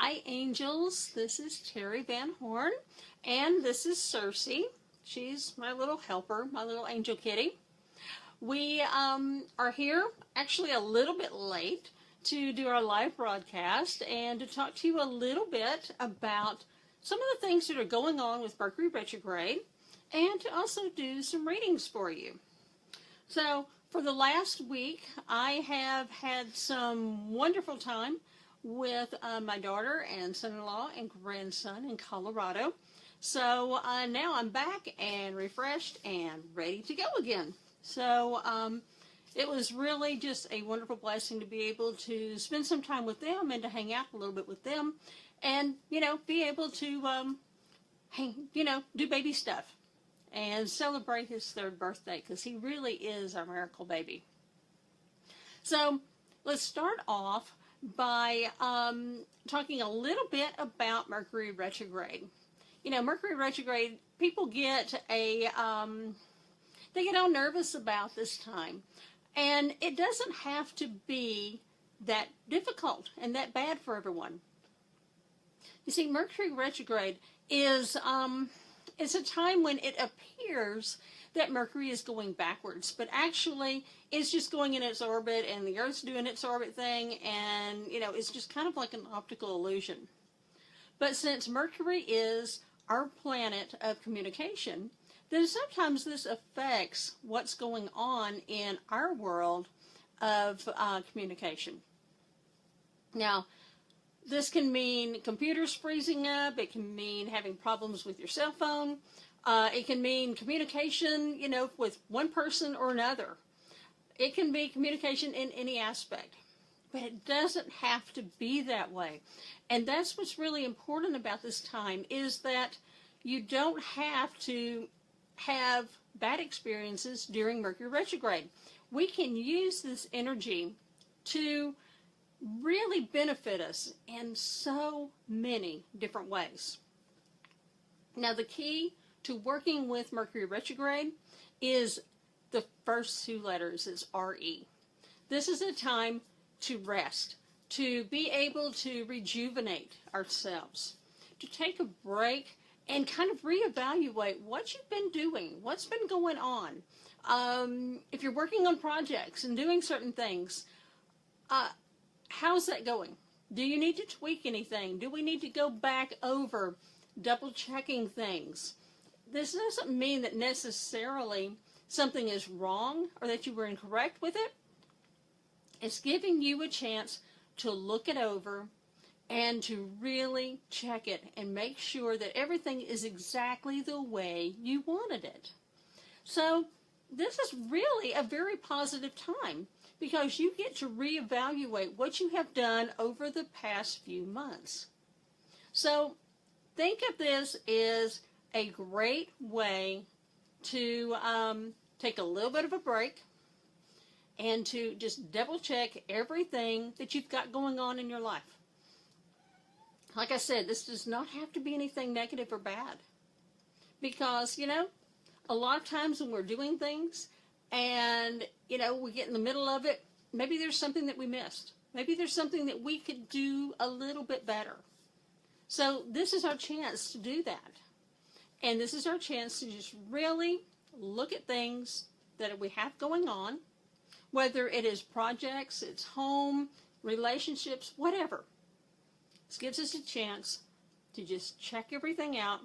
Hi Angels, this is Terry Van Horn, and this is Cersei. She's my little helper, my little angel kitty. We are here actually a little bit late to do our live broadcast and to talk to you a little bit about some of the things that are going on with Mercury Retrograde and to also do some readings for you. So for the last week, I have had some wonderful time with my daughter and son-in-law and grandson in Colorado. So now I'm back and refreshed and ready to go again. So it was really just a wonderful blessing to be able to spend some time with them and to hang out a little bit with them and, be able to, do baby stuff and celebrate his 3rd birthday because he really is our miracle baby. So let's start off by talking a little bit about Mercury Retrograde. Mercury Retrograde, people get they get all nervous about this time. And it doesn't have to be that difficult and that bad for everyone. You see, Mercury Retrograde is it's a time when it appears that Mercury is going backwards, but actually it's just going in its orbit and the Earth's doing its orbit thing, and it's just kind of like an optical illusion. But since Mercury is our planet of communication, then sometimes this affects what's going on in our world of communication. Now, this can mean computers freezing up. It can mean having problems with your cell phone. It can mean communication, with one person or another. It can be communication in any aspect. But it doesn't have to be that way. And that's what's really important about this time, is that you don't have to have bad experiences during Mercury Retrograde. We can use this energy to really benefit us in so many different ways. Now, the key to working with Mercury Retrograde is the first 2 letters is RE. This is a time to rest, to be able to rejuvenate ourselves, to take a break and kind of reevaluate what you've been doing, what's been going on. If you're working on projects and doing certain things, how's that going? Do you need to tweak anything? Do we need to go back over double checking things? This doesn't mean that necessarily something is wrong or that you were incorrect with it. It's giving you a chance to look it over and to really check it and make sure that everything is exactly the way you wanted it. So this is really a very positive time because you get to reevaluate what you have done over the past few months. So think of this as a great way to take a little bit of a break and to just double check everything that you've got going on in your life. Like I said, this does not have to be anything negative or bad. Because, a lot of times when we're doing things and, we get in the middle of it, maybe there's something that we missed. Maybe there's something that we could do a little bit better. So this is our chance to do that. And this is our chance to just really look at things that we have going on, whether it is projects, it's home, relationships, whatever. This gives us a chance to just check everything out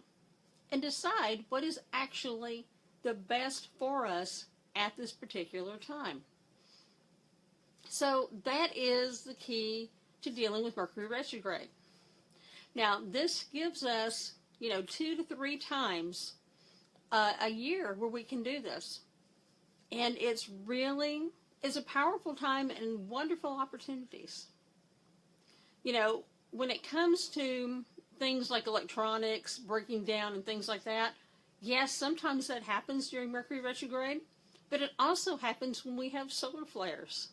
and decide what is actually the best for us at this particular time. So that is the key to dealing with Mercury Retrograde. Now, this gives us, 2 to 3 times a year where we can do this. And it's a powerful time and wonderful opportunities. When it comes to things like electronics breaking down and things like that, yes, sometimes that happens during Mercury Retrograde, but it also happens when we have solar flares,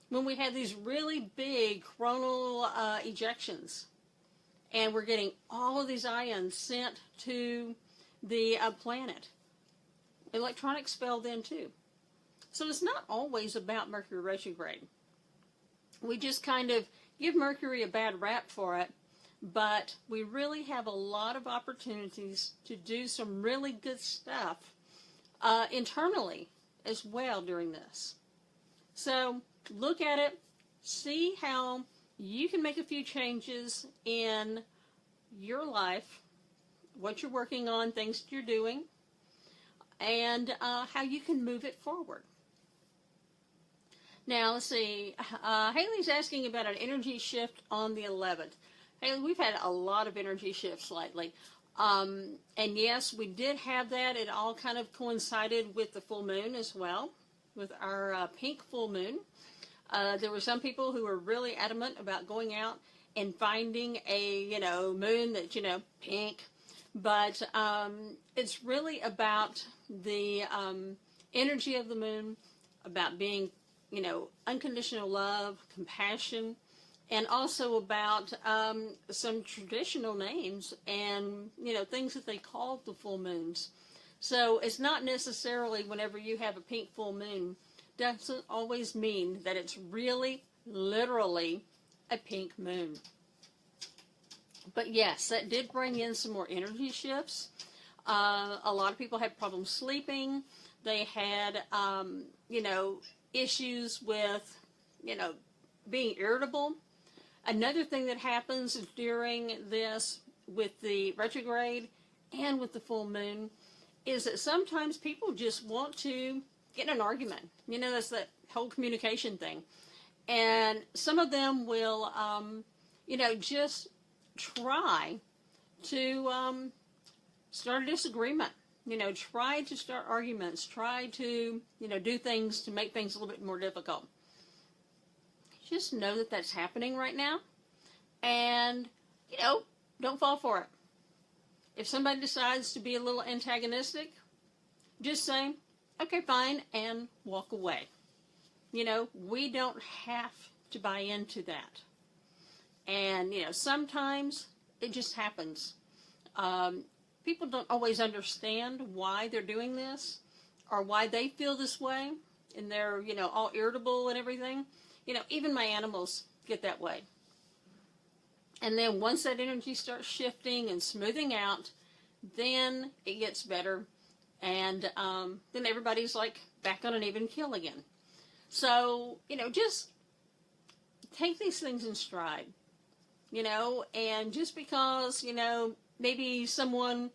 when we have these really big coronal ejections, and we're getting all of these ions sent to the planet. Electronics fail then too. So it's not always about Mercury Retrograde. We just kind of give Mercury a bad rap for it, but we really have a lot of opportunities to do some really good stuff internally as well during this. So look at it, see how you can make a few changes in your life, what you're working on, things that you're doing, and how you can move it forward. Now, let's see. Haley's asking about an energy shift on the 11th. Haley, we've had a lot of energy shifts lately. And yes, we did have that. It all kind of coincided with the full moon as well, with our pink full moon. There were some people who were really adamant about going out and finding a, moon that's, pink. But it's really about the energy of the moon, about being, unconditional love, compassion, and also about some traditional names and, things that they call the full moons. So it's not necessarily whenever you have a pink full moon, doesn't always mean that it's really, literally a pink moon. But yes, that did bring in some more energy shifts. A lot of people had problems sleeping. They had, issues with, being irritable. Another thing that happens during this with the retrograde and with the full moon is that sometimes people just want to get in an argument. That's that whole communication thing. And some of them will, just try to start a disagreement. Try to start arguments. Try to, do things to make things a little bit more difficult. Just know that that's happening right now. And, don't fall for it. If somebody decides to be a little antagonistic, just say, okay, fine, and walk away. We don't have to buy into that. And, sometimes it just happens. People don't always understand why they're doing this or why they feel this way. And they're, all irritable and everything. Even my animals get that way. And then once that energy starts shifting and smoothing out, then it gets better. And then everybody's like back on an even keel again. So, just take these things in stride. And just because, maybe someone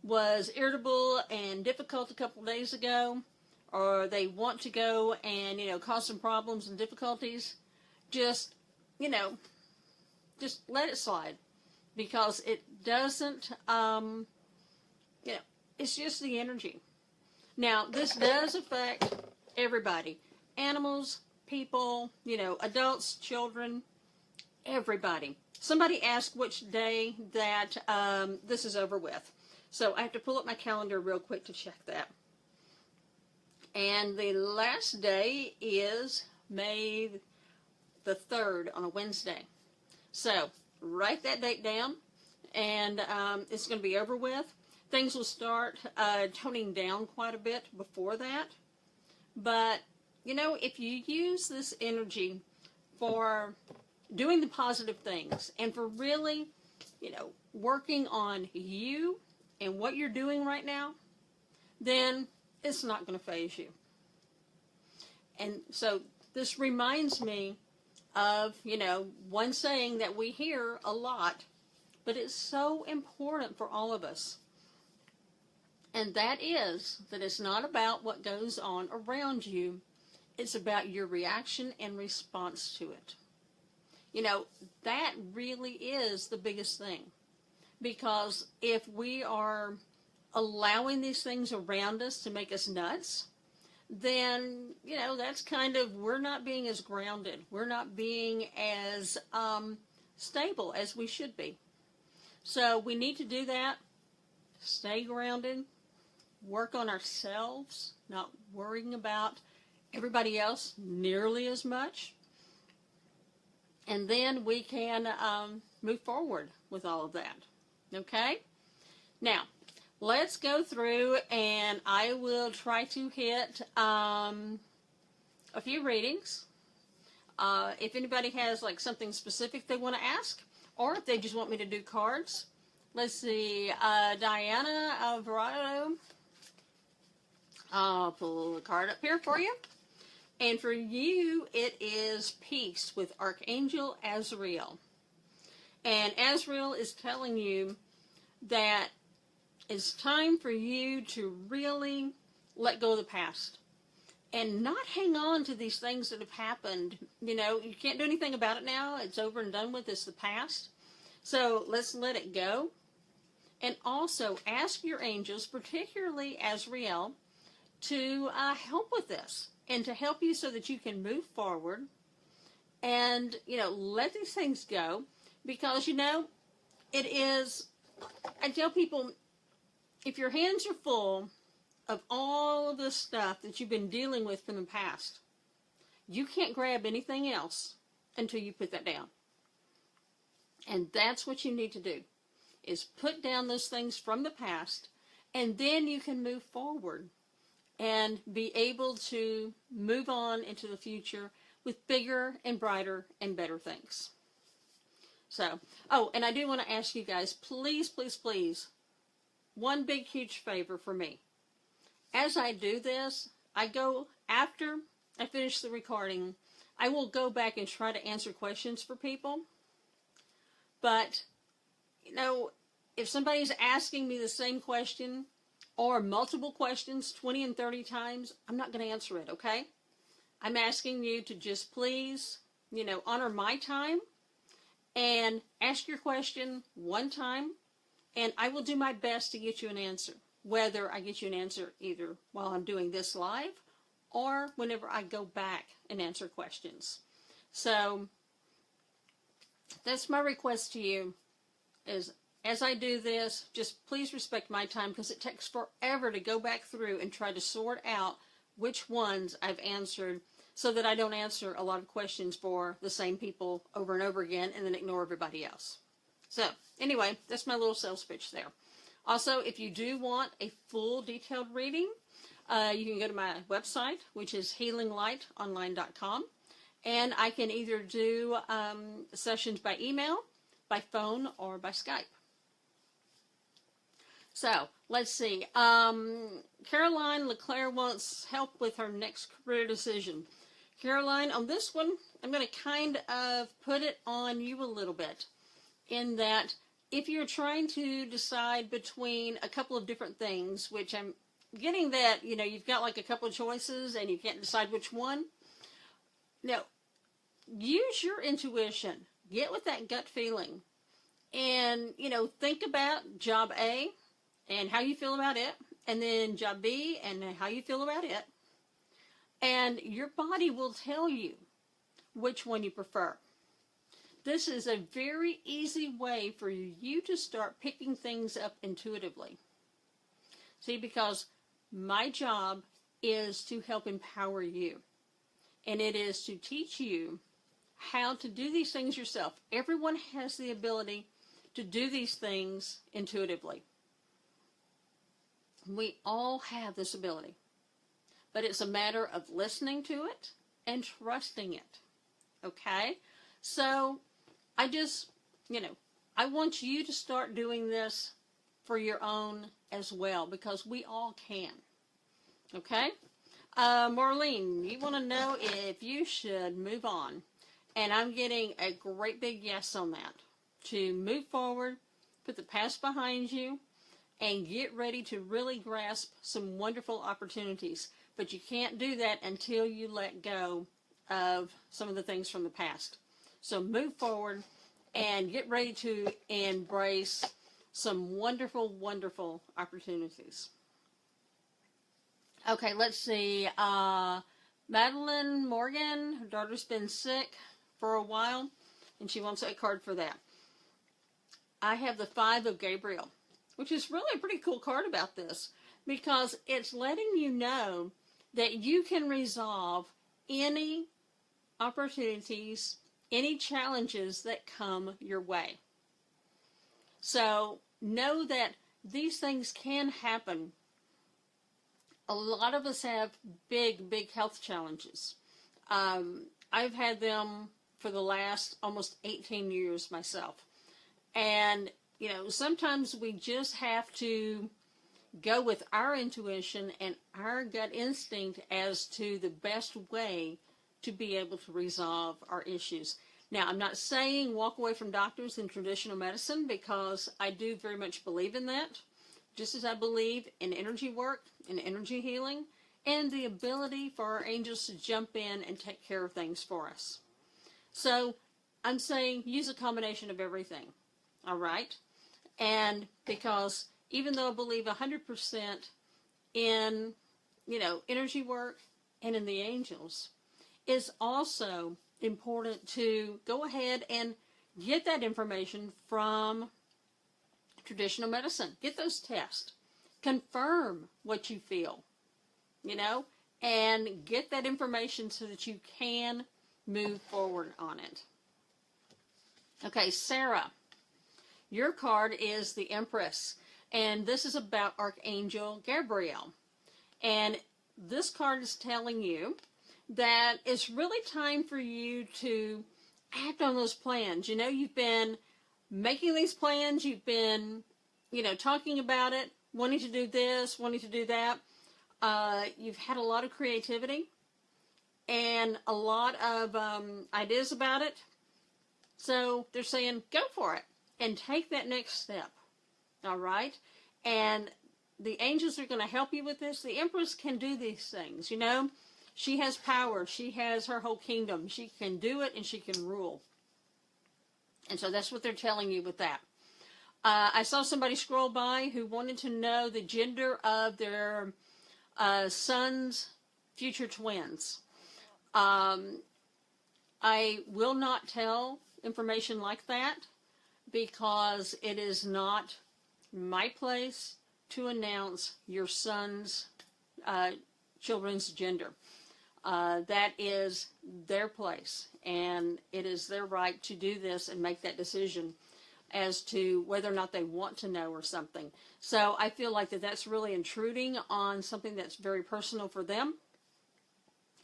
was irritable and difficult a couple days ago, or they want to go and, cause some problems and difficulties, just let it slide. Because it doesn't, it's just the energy. Now, this does affect everybody. Animals, people, adults, children, everybody. Somebody asked which day that this is over with. So I have to pull up my calendar real quick to check that. And the last day is May the 3rd on a Wednesday. So write that date down, and it's going to be over with. Things will start toning down quite a bit before that. But, if you use this energy for doing the positive things and for really, working on you and what you're doing right now, then it's not going to faze you. And so this reminds me of, one saying that we hear a lot, but it's so important for all of us. And that is that it's not about what goes on around you. It's about your reaction and response to it. That really is the biggest thing. Because if we are allowing these things around us to make us nuts, then, that's kind of, we're not being as grounded. We're not being as stable as we should be. So we need to do that. Stay grounded. Work on ourselves, not worrying about everybody else nearly as much. And then we can move forward with all of that. Okay? Now, let's go through and I will try to hit a few readings. If anybody has like something specific they want to ask, or if they just want me to do cards. Let's see, Diana Alvarado. I'll pull the card up here for you. And for you, it is Peace with Archangel Azrael. And Azrael is telling you that it's time for you to really let go of the past and not hang on to these things that have happened. You know, you can't do anything about it now. It's over and done with. It's the past. So let's let it go. And also ask your angels, particularly Azrael, to help with this and to help you so that you can move forward and, you know, let these things go. Because, you know, it is, I tell people, if your hands are full of all of the stuff that you've been dealing with from the past, you can't grab anything else until you put that down. And that's what you need to do, is put down those things from the past, and then you can move forward and be able to move on into the future with bigger and brighter and better things. So, oh, and I do want to ask you guys, please, please, please, one big, huge favor for me. As I do this, I go, after I finish the recording, I will go back and try to answer questions for people. But, you know, if somebody's asking me the same question or multiple questions 20 and 30 times, I'm not going to answer it, okay? I'm asking you to just please, you know, honor my time and ask your question one time, and I will do my best to get you an answer, whether I get you an answer either while I'm doing this live or whenever I go back and answer questions. So that's my request to you, is as I do this, just please respect my time, because it takes forever to go back through and try to sort out which ones I've answered, so that I don't answer a lot of questions for the same people over and over again and then ignore everybody else. So anyway, that's my little sales pitch there. Also, if you do want a full detailed reading, you can go to my website, which is healinglightonline.com, and I can either do sessions by email, by phone, or by Skype. So, let's see. Caroline LeClaire wants help with her next career decision. Caroline, on this one, I'm going to kind of put it on you a little bit, in that if you're trying to decide between a couple of different things, which I'm getting that, you know, you've got like a couple of choices and you can't decide which one. No, use your intuition. Get with that gut feeling. And, you know, think about job A and how you feel about it, and then job B and how you feel about it. And your body will tell you which one you prefer. This is a very easy way for you to start picking things up intuitively. See, because my job is to help empower you. And it is to teach you how to do these things yourself. Everyone has the ability to do these things intuitively. We all have this ability. But it's a matter of listening to it and trusting it. Okay? So, I just, you know, I want you to start doing this for your own as well, because we all can. Okay? Marlene, you want to know if you should move on. And I'm getting a great big yes on that. To move forward, put the past behind you, and get ready to really grasp some wonderful opportunities. But you can't do that until you let go of some of the things from the past. So move forward and get ready to embrace some wonderful, wonderful opportunities. Okay, let's see. Madeline Morgan, her daughter's been sick for a while, and she wants a card for that. I have the 5 of Gabriel, which is really a pretty cool card about this, because it's letting you know that you can resolve any opportunities, any challenges that come your way. So know that these things can happen. A lot of us have big, big health challenges. I've had them for the last almost 18 years myself. And, you know, sometimes we just have to go with our intuition and our gut instinct as to the best way to be able to resolve our issues. Now, I'm not saying walk away from doctors and traditional medicine, because I do very much believe in that, just as I believe in energy work and energy healing and the ability for our angels to jump in and take care of things for us. So I'm saying use a combination of everything, all right? And because even though I believe 100% in, you know, energy work and in the angels, it's also important to go ahead and get that information from traditional medicine. Get those tests. Confirm what you feel, you know, and get that information so that you can move forward on it. Okay, Sarah, your card is the Empress, and this is about Archangel Gabriel. And this card is telling you that it's really time for you to act on those plans. You know, you've been making these plans, you've been, you know, talking about it, wanting to do this, wanting to do that. You've had a lot of creativity and a lot of ideas about it. So they're saying, go for it and take that next step. All right? And the angels are going to help you with this. The Empress can do these things, you know. She has power. She has her whole kingdom. She can do it and she can rule. And so that's what they're telling you with that. I saw somebody scroll by who wanted to know the gender of their son's future twins. I will not tell information like that, because it is not my place to announce your son's children's gender. That is their place, and it is their right to do this and make that decision as to whether or not they want to know or something. So I feel like that's really intruding on something that's very personal for them.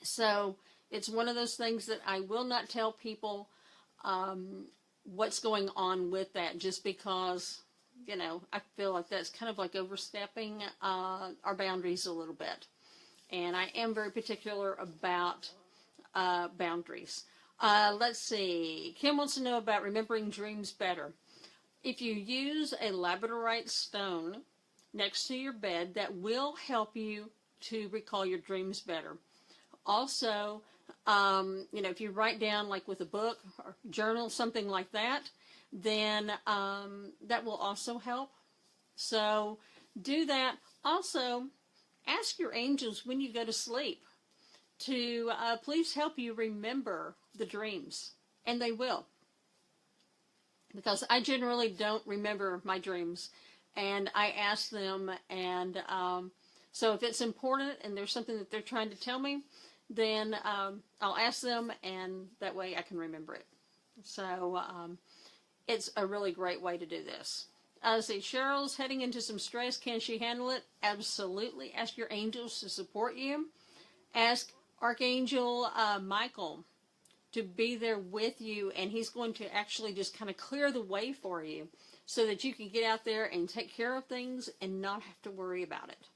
So it's one of those things that I will not tell people what's going on with that, just because, you know, I feel like that's kind of like overstepping our boundaries a little bit. And I am very particular about boundaries. Let's see. Kim wants to know about remembering dreams better. If you use a labradorite stone next to your bed, that will help you to recall your dreams better. Also, you know, if you write down, like with a book or journal, something like that, then that will also help. So do that. Also, ask your angels when you go to sleep to please help you remember the dreams, and they will. Because I generally don't remember my dreams, and I ask them, and so if it's important and there's something that they're trying to tell me, then I'll ask them, and that way I can remember it. So it's a really great way to do this. See, Cheryl's heading into some stress. Can she handle it? Absolutely. Ask your angels to support you. Ask Archangel Michael to be there with you, and he's going to actually just kind of clear the way for you so that you can get out there and take care of things and not have to worry about it.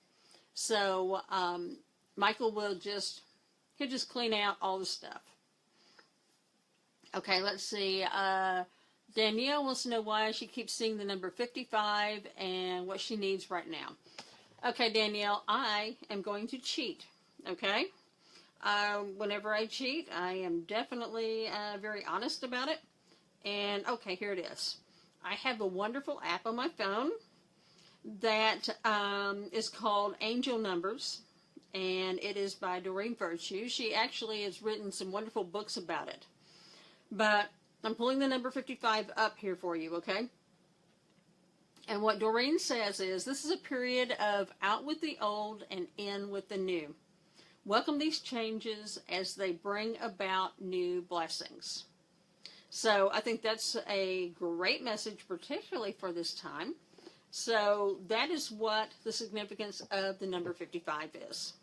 So Michael will he'll just clean out all the stuff. Okay, let's see. Danielle wants to know why she keeps seeing the number 55 and what she needs right now. Okay, Danielle, I am going to cheat, okay? Whenever I cheat, I am definitely very honest about it. And, okay, here it is. I have a wonderful app on my phone that is called Angel Numbers, and it is by Doreen Virtue. She actually has written some wonderful books about it. But I'm pulling the number 55 up here for you, okay? And what Doreen says is, this is a period of out with the old and in with the new. Welcome these changes as they bring about new blessings. So I think that's a great message, particularly for this time. So that is what the significance of the number 55 is.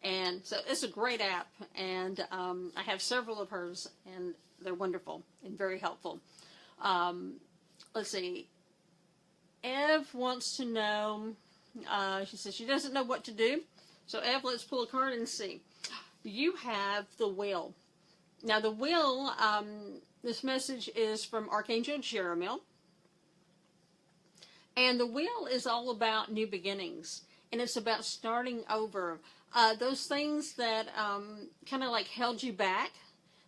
And so it's a great app, and I have several of hers, and they're wonderful and very helpful. Let's see. Ev wants to know, she says she doesn't know what to do. So Ev, let's pull a card and see. You have the Wheel. Now the Wheel, this message is from Archangel Jeremiel. And the Wheel is all about new beginnings. And it's about starting over. Those things that kind of like held you back,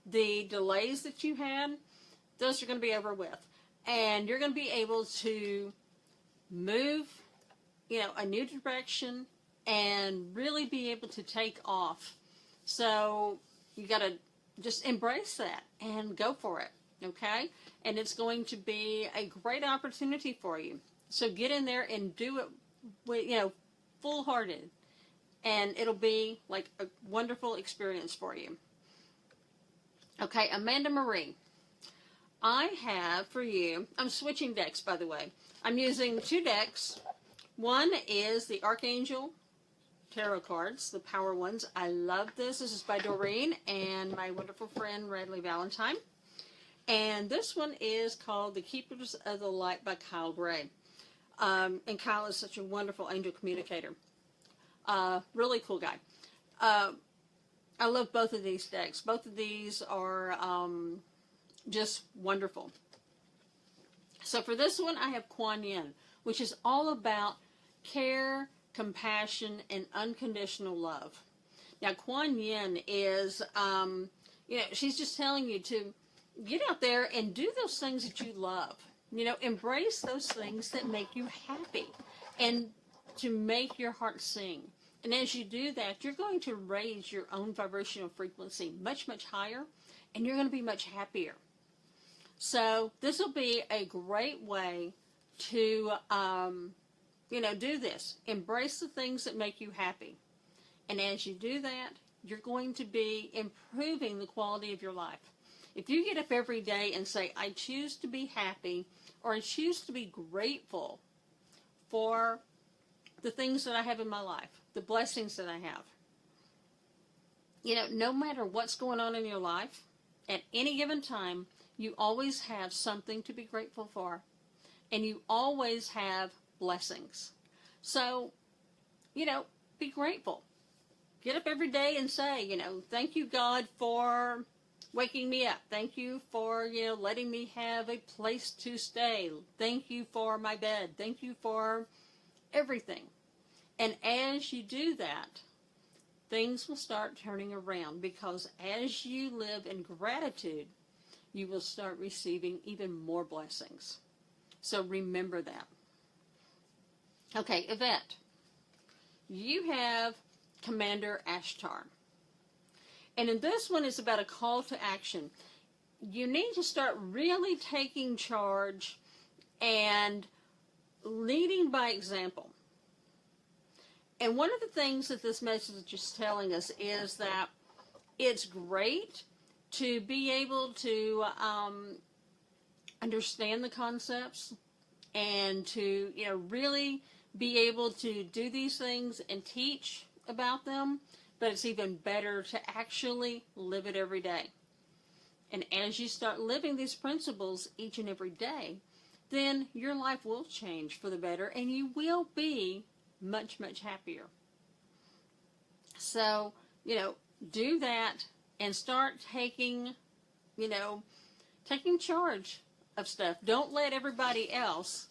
the delays that you had, those are going to be over with. And you're going to be able to move, a new direction and really be able to take off. So you got to just embrace that and go for it, okay? And it's going to be a great opportunity for you. So get in there and do it with, full-hearted. And it'll be like a wonderful experience for you. Okay, Amanda Marie. I have for you, I'm switching decks, by the way. I'm using 2 decks. One is the Archangel Tarot cards, the power ones. I love this. This is by Doreen and my wonderful friend Radley Valentine. And this one is called The Keepers of the Light by Kyle Gray. And Kyle is such a wonderful angel communicator. Really cool guy. I love both of these decks. Both of these are just wonderful. So for this one, I have Kuan Yin, which is all about care, compassion, and unconditional love. Now, Kuan Yin is, she's just telling you to get out there and do those things that you love. Embrace those things that make you happy and to make your heart sing. And as you do that, you're going to raise your own vibrational frequency much, much higher, and you're going to be much happier. So this will be a great way to, do this. Embrace the things that make you happy. And as you do that, you're going to be improving the quality of your life. If you get up every day and say, I choose to be happy, or I choose to be grateful for the things that I have in my life, the blessings that I have. No matter what's going on in your life, at any given time, you always have something to be grateful for. And you always have blessings. So, be grateful. Get up every day and say, thank you, God, for waking me up. Thank you for, letting me have a place to stay. Thank you for my bed. Thank you for everything. And as you do that, things will start turning around, because as you live in gratitude, you will start receiving even more blessings. So remember that. Okay, Yvette, you have Commander Ashtar. And in this one, it's about a call to action. You need to start really taking charge and leading by example. And one of the things that this message is telling us is that it's great to be able to understand the concepts and to, really be able to do these things and teach about them, but it's even better to actually live it every day. And as you start living these principles each and every day, then your life will change for the better, and you will be much, much happier. So, do that and start taking charge of stuff. Don't let everybody else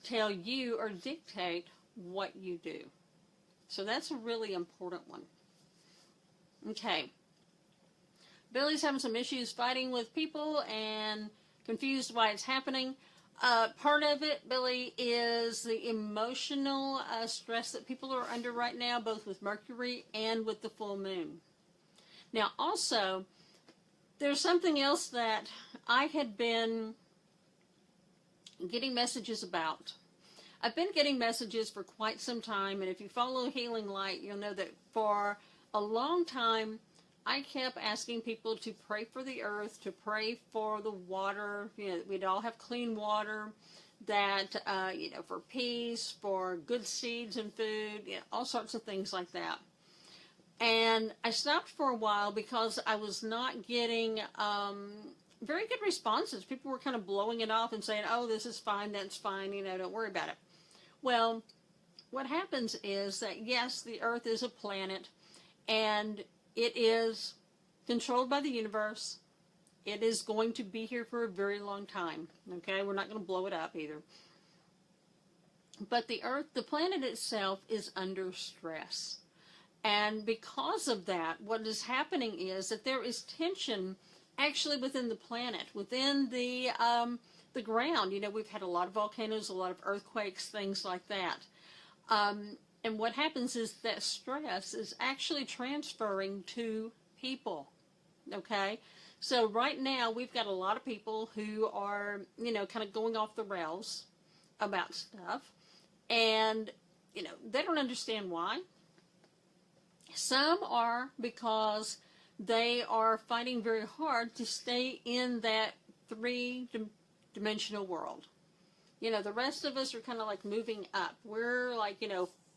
tell you or dictate what you do. So that's a really important one. Okay. Billy's having some issues fighting with people and confused why it's happening. Part of it, Billy, is the emotional stress that people are under right now, both with Mercury and with the full moon. Now, also, there's something else that I had been getting messages about. I've been getting messages for quite some time, and if you follow Healing Light, you'll know that for a long time, I kept asking people to pray for the earth, to pray for the water, we'd all have clean water, that, for peace, for good seeds and food, all sorts of things like that. And I stopped for a while because I was not getting very good responses. People were kind of blowing it off and saying, oh, this is fine, that's fine, don't worry about it. Well, what happens is that, yes, the Earth is a planet, and it is controlled by the universe. It is going to be here for a very long time, okay? We're not going to blow it up either. But the Earth, the planet itself, is under stress. And because of that, what is happening is that there is tension actually within the planet, within the ground. We've had a lot of volcanoes, a lot of earthquakes, things like that. And what happens is that stress is actually transferring to people, okay? So right now, we've got a lot of people who are, kind of going off the rails about stuff. And, they don't understand why. Some are because they are fighting very hard to stay in that three-dimensional world. The rest of us are kind of like moving up. We're like,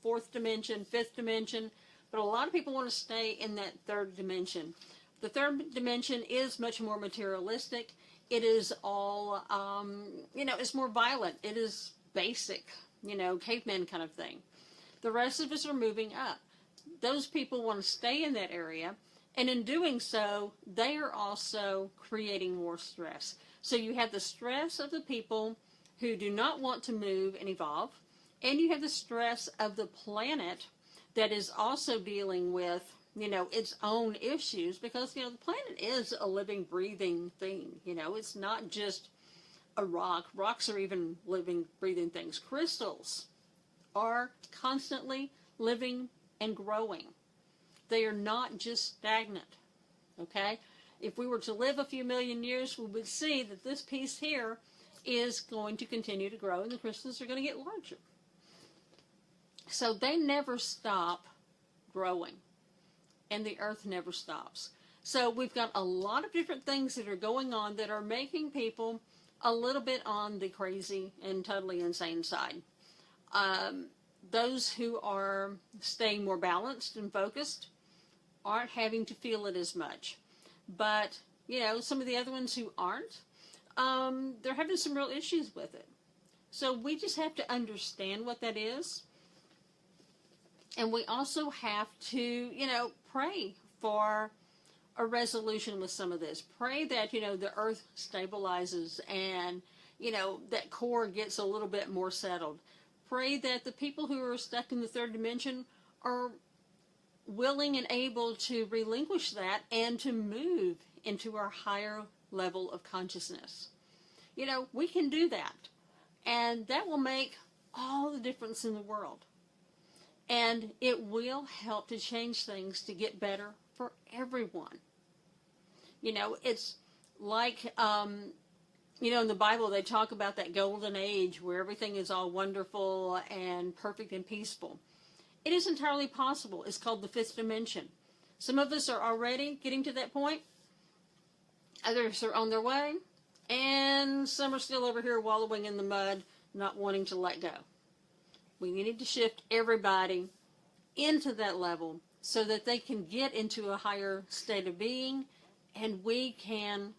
fourth dimension, fifth dimension, but a lot of people want to stay in that third dimension. The third dimension is much more materialistic. It is all, it's more violent. It is basic, caveman kind of thing. The rest of us are moving up. Those people want to stay in that area, and in doing so, they are also creating more stress. So you have the stress of the people who do not want to move and evolve, and you have the stress of the planet that is also dealing with, its own issues, because, the planet is a living, breathing thing. It's not just a rock. Rocks are even living, breathing things. Crystals are constantly living and growing. They are not just stagnant, okay? If we were to live a few million years, we would see that this piece here is going to continue to grow, and the crystals are going to get larger. So they never stop growing, and the Earth never stops. So we've got a lot of different things that are going on that are making people a little bit on the crazy and totally insane side. Those who are staying more balanced and focused aren't having to feel it as much. But, some of the other ones who aren't, they're having some real issues with it. So we just have to understand what that is. And we also have to, pray for a resolution with some of this. Pray that, the Earth stabilizes and, that core gets a little bit more settled. Pray that the people who are stuck in the third dimension are willing and able to relinquish that and to move into our higher level of consciousness. We can do that. And that will make all the difference in the world. And it will help to change things to get better for everyone. It's like, in the Bible, they talk about that golden age where everything is all wonderful and perfect and peaceful. It is entirely possible. It's called the fifth dimension. Some of us are already getting to that point. Others are on their way. And some are still over here wallowing in the mud, not wanting to let go. We need to shift everybody into that level so that they can get into a higher state of being, and we can,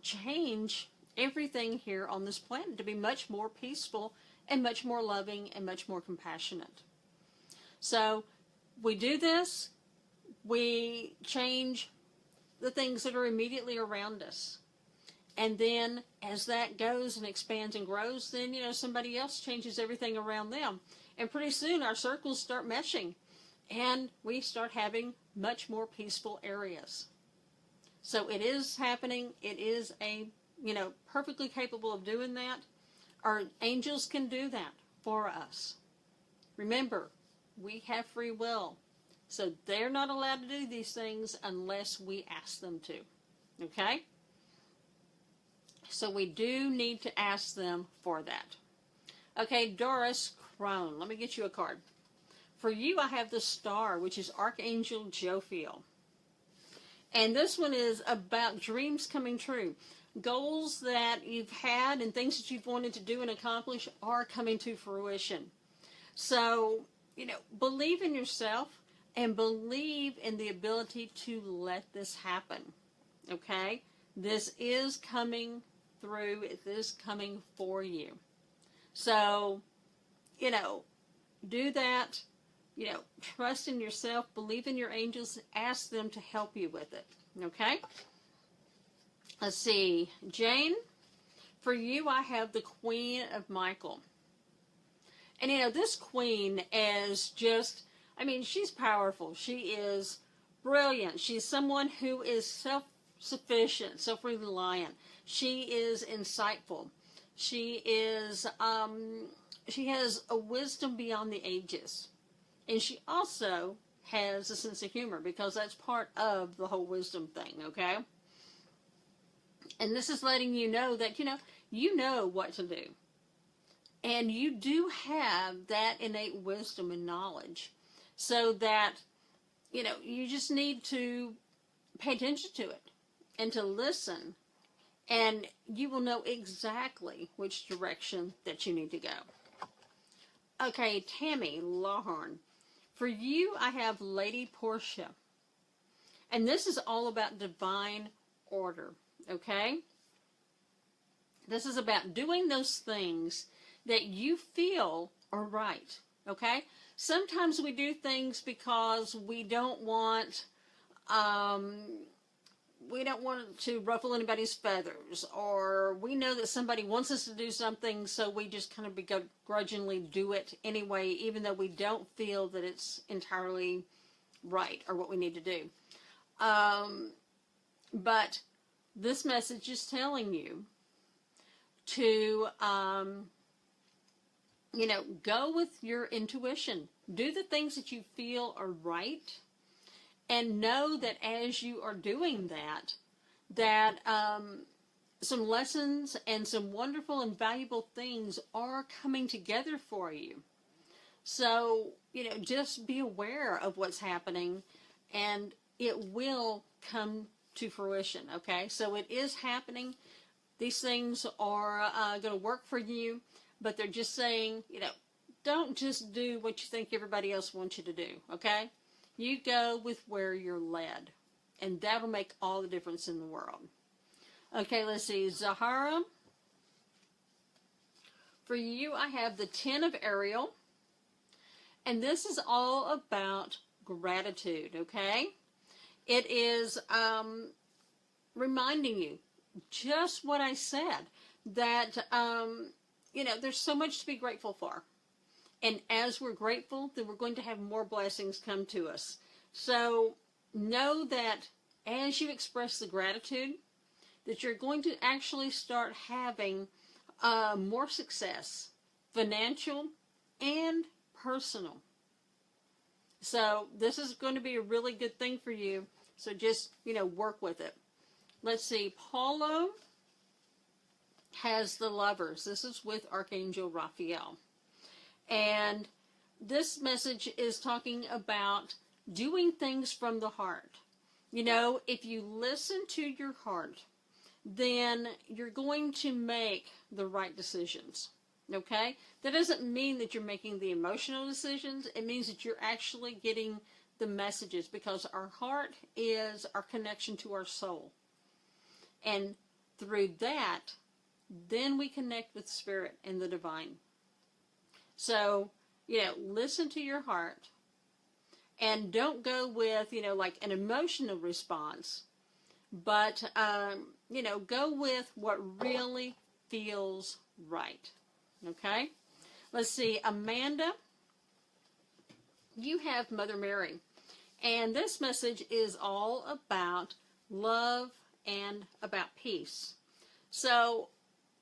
change everything here on this planet to be much more peaceful and much more loving and much more compassionate. So we do this, we change the things that are immediately around us. And then as that goes and expands and grows, then, somebody else changes everything around them. And pretty soon our circles start meshing and we start having much more peaceful areas. So it is happening. It is perfectly capable of doing that. Our angels can do that for us. Remember, we have free will. So they're not allowed to do these things unless we ask them to. Okay? So we do need to ask them for that. Okay, Doris Crone. Let me get you a card. For you, I have the Star, which is Archangel Jophiel. And this one is about dreams coming true. Goals that you've had and things that you've wanted to do and accomplish are coming to fruition. So, believe in yourself. and believe in the ability to let this happen. Okay? This is coming through. It is coming for you. So, do that. Trust in yourself. Believe in your angels. Ask them to help you with it. Okay? Let's see. Jane, for you, I have the Queen of Michael. And, this queen is just, she's powerful. She is brilliant. She's someone who is self-sufficient, self-reliant. She is insightful. She is, she has a wisdom beyond the ages. And she also has a sense of humor, because that's part of the whole wisdom thing, okay? And this is letting you know that, you know what to do. And you do have that innate wisdom and knowledge, so that, you just need to pay attention to it and to listen, and you will know exactly which direction that you need to go. Okay, Tammy Lawhorn. For you, I have Lady Portia. And this is all about divine order, okay? This is about doing those things that you feel are right, okay? Sometimes we do things because we don't want to ruffle anybody's feathers, or we know that somebody wants us to do something, so we just kind of begrudgingly do it anyway, even though we don't feel that it's entirely right or what we need to do. But this message is telling you to go with your intuition. Do the things that you feel are right, and know that as you are doing that some lessons and some wonderful and valuable things are coming together for you. So, just be aware of what's happening, and it will come to fruition, okay? So it is happening. These things are going to work for you. But they're just saying, don't just do what you think everybody else wants you to do, okay? You go with where you're led, and that'll make all the difference in the world. Okay, let's see. Zahara, for you, I have the 10 of Ariel, and this is all about gratitude, okay? It is reminding you just what I said, that there's so much to be grateful for. And as we're grateful, then we're going to have more blessings come to us. So know that as you express the gratitude, that you're going to actually start having more success, financial and personal. So this is going to be a really good thing for you. So just, work with it. Let's see. Paulo has the Lovers. This is with Archangel Raphael. And this message is talking about doing things from the heart. If you listen to your heart, then you're going to make the right decisions. Okay? That doesn't mean that you're making the emotional decisions. It means that you're actually getting the messages, because our heart is our connection to our soul. And through that, then we connect with Spirit and the divine. So, listen to your heart, and don't go with, like an emotional response, but, go with what really feels right. Okay? Let's see. Amanda, you have Mother Mary, and this message is all about love and about peace. So,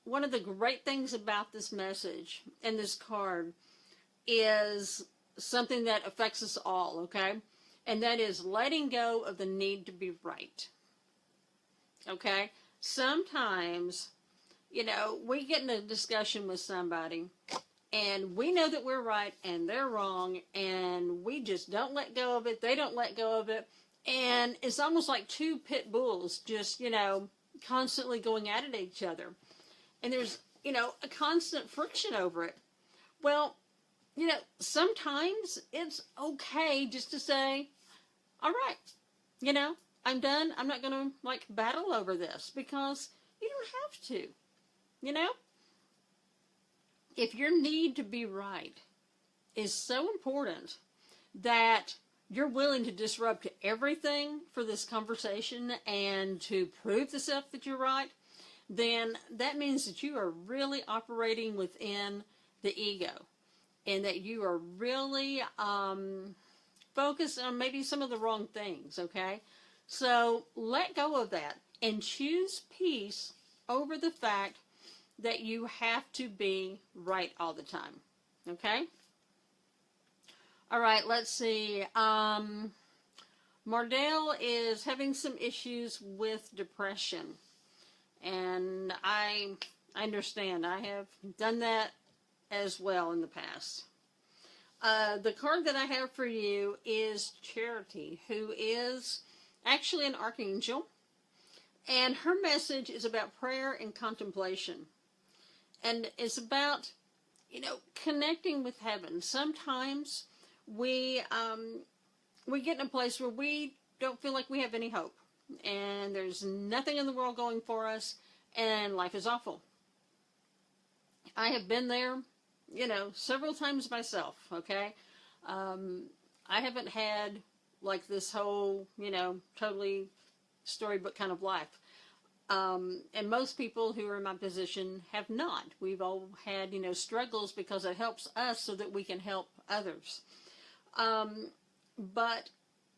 one of the great things about this message and this card is something that affects us all, okay? And that is letting go of the need to be right. Okay? Sometimes, we get in a discussion with somebody, and we know that we're right and they're wrong, and we just don't let go of it. They don't let go of it. And it's almost like two pit bulls just, constantly going at each other. And there's, a constant friction over it. Well, sometimes it's okay just to say, all right, I'm done. I'm not going to battle over this, because you don't have to, you know? If your need to be right is so important that you're willing to disrupt everything for this conversation and to prove to self that you're right, then that means that you are really operating within the ego, and that you are really focused on maybe some of the wrong things, okay? So let go of that and choose peace over the fact that you have to be right all the time, okay? All right, let's see. Mardell is having some issues with depression, and I understand. I have done that as well in the past. The card that I have for you is Charity, who is actually an archangel, and her message is about prayer and contemplation, and it's about, connecting with heaven. Sometimes we get in a place where we don't feel like we have any hope, and there's nothing in the world going for us, and life is awful. I have been there, several times myself, okay? I haven't had this whole, totally storybook kind of life. And most people who are in my position have not. We've all had, struggles, because it helps us so that we can help others. But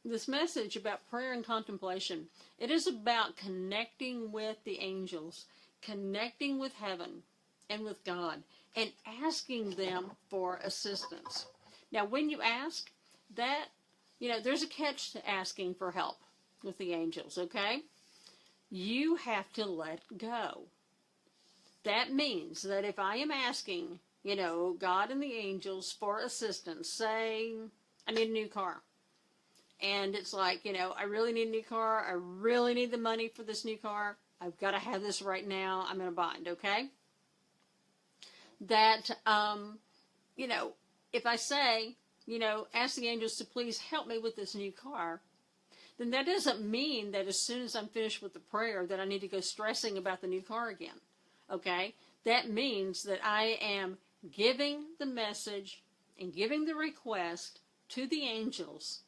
this message about prayer and contemplation, it is about connecting with the angels, connecting with heaven and with God, and asking them for assistance. Now, when you ask that, there's a catch to asking for help with the angels, okay? You have to let go. That means that if I am asking, God and the angels for assistance, say I need a new car, and it's like, I really need a new car, I really need the money for this new car, I've got to have this right now, I'm in a bind, okay? That, if I say, ask the angels to please help me with this new car, then that doesn't mean that as soon as I'm finished with the prayer that I need to go stressing about the new car again, okay? That means that I am giving the message and giving the request to the angels,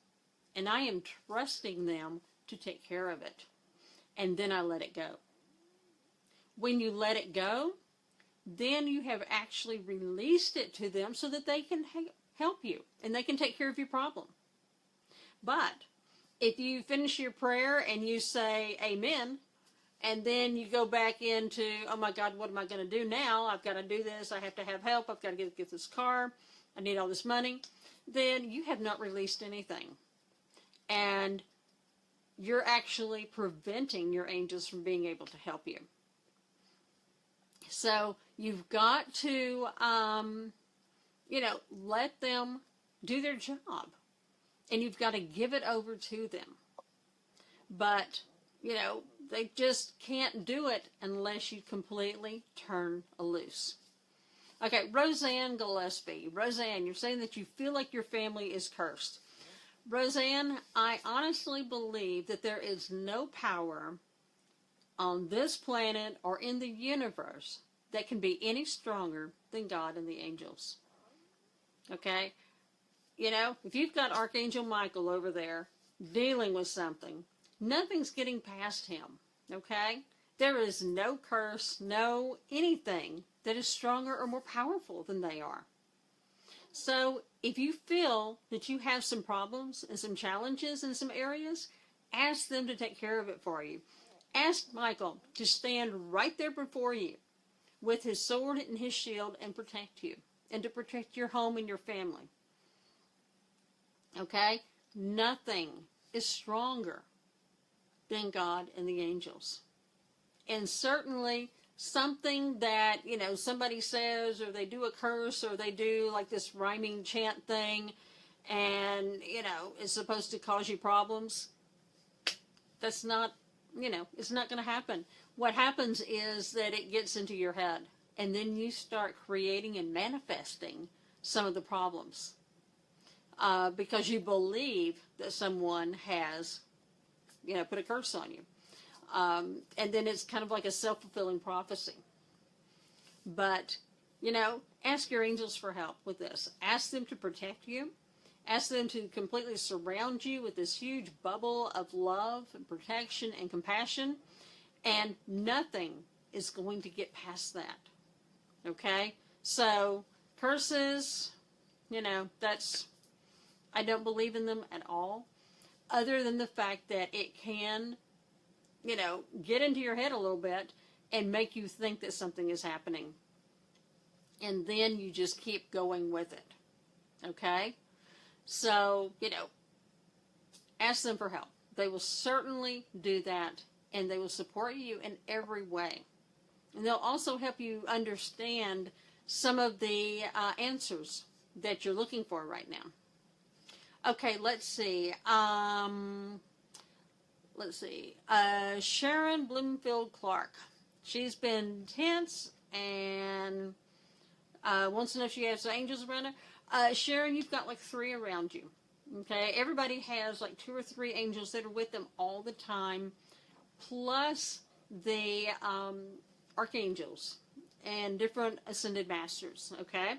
and I am trusting them to take care of it. And then I let it go. When you let it go, then you have actually released it to them so that they can help you and they can take care of your problem. But if you finish your prayer and you say amen, and then you go back into, oh my God, what am I going to do now? I've got to do this. I have to have help. I've got to get this car. I need all this money. Then you have not released anything. And you're actually preventing your angels from being able to help you. So you've got to, let them do their job. And you've got to give it over to them. But, they just can't do it unless you completely turn loose. Okay, Roseanne Gillespie. Roseanne, you're saying that you feel like your family is cursed. Roseanne, I honestly believe that there is no power on this planet or in the universe that can be any stronger than God and the angels. Okay? If you've got Archangel Michael over there dealing with something, nothing's getting past him. Okay? There is no curse, no anything that is stronger or more powerful than they are. So if you feel that you have some problems and some challenges in some areas, ask them to take care of it for you. Ask Michael to stand right there before you with his sword and his shield and protect you, and to protect your home and your family. Okay? Nothing is stronger than God and the angels. And certainly something that, somebody says, or they do a curse, or they do like this rhyming chant thing, and, is supposed to cause you problems, that's not, it's not going to happen. What happens is that it gets into your head, and then you start creating and manifesting some of the problems because you believe that someone has, put a curse on you. And then it's kind of like a self-fulfilling prophecy. But, ask your angels for help with this. Ask them to protect you. Ask them to completely surround you with this huge bubble of love and protection and compassion. And nothing is going to get past that. Okay? So, curses, I don't believe in them at all. Other than the fact that it can, get into your head a little bit and make you think that something is happening. And then you just keep going with it. Okay? So, ask them for help. They will certainly do that, and they will support you in every way. And they'll also help you understand some of the answers that you're looking for right now. Okay, let's see. Sharon Bloomfield Clark. She's been tense and wants to know if she has angels around her. Sharon, you've got like 3 around you. Okay, everybody has like 2 or 3 angels that are with them all the time, plus the archangels and different ascended masters. Okay.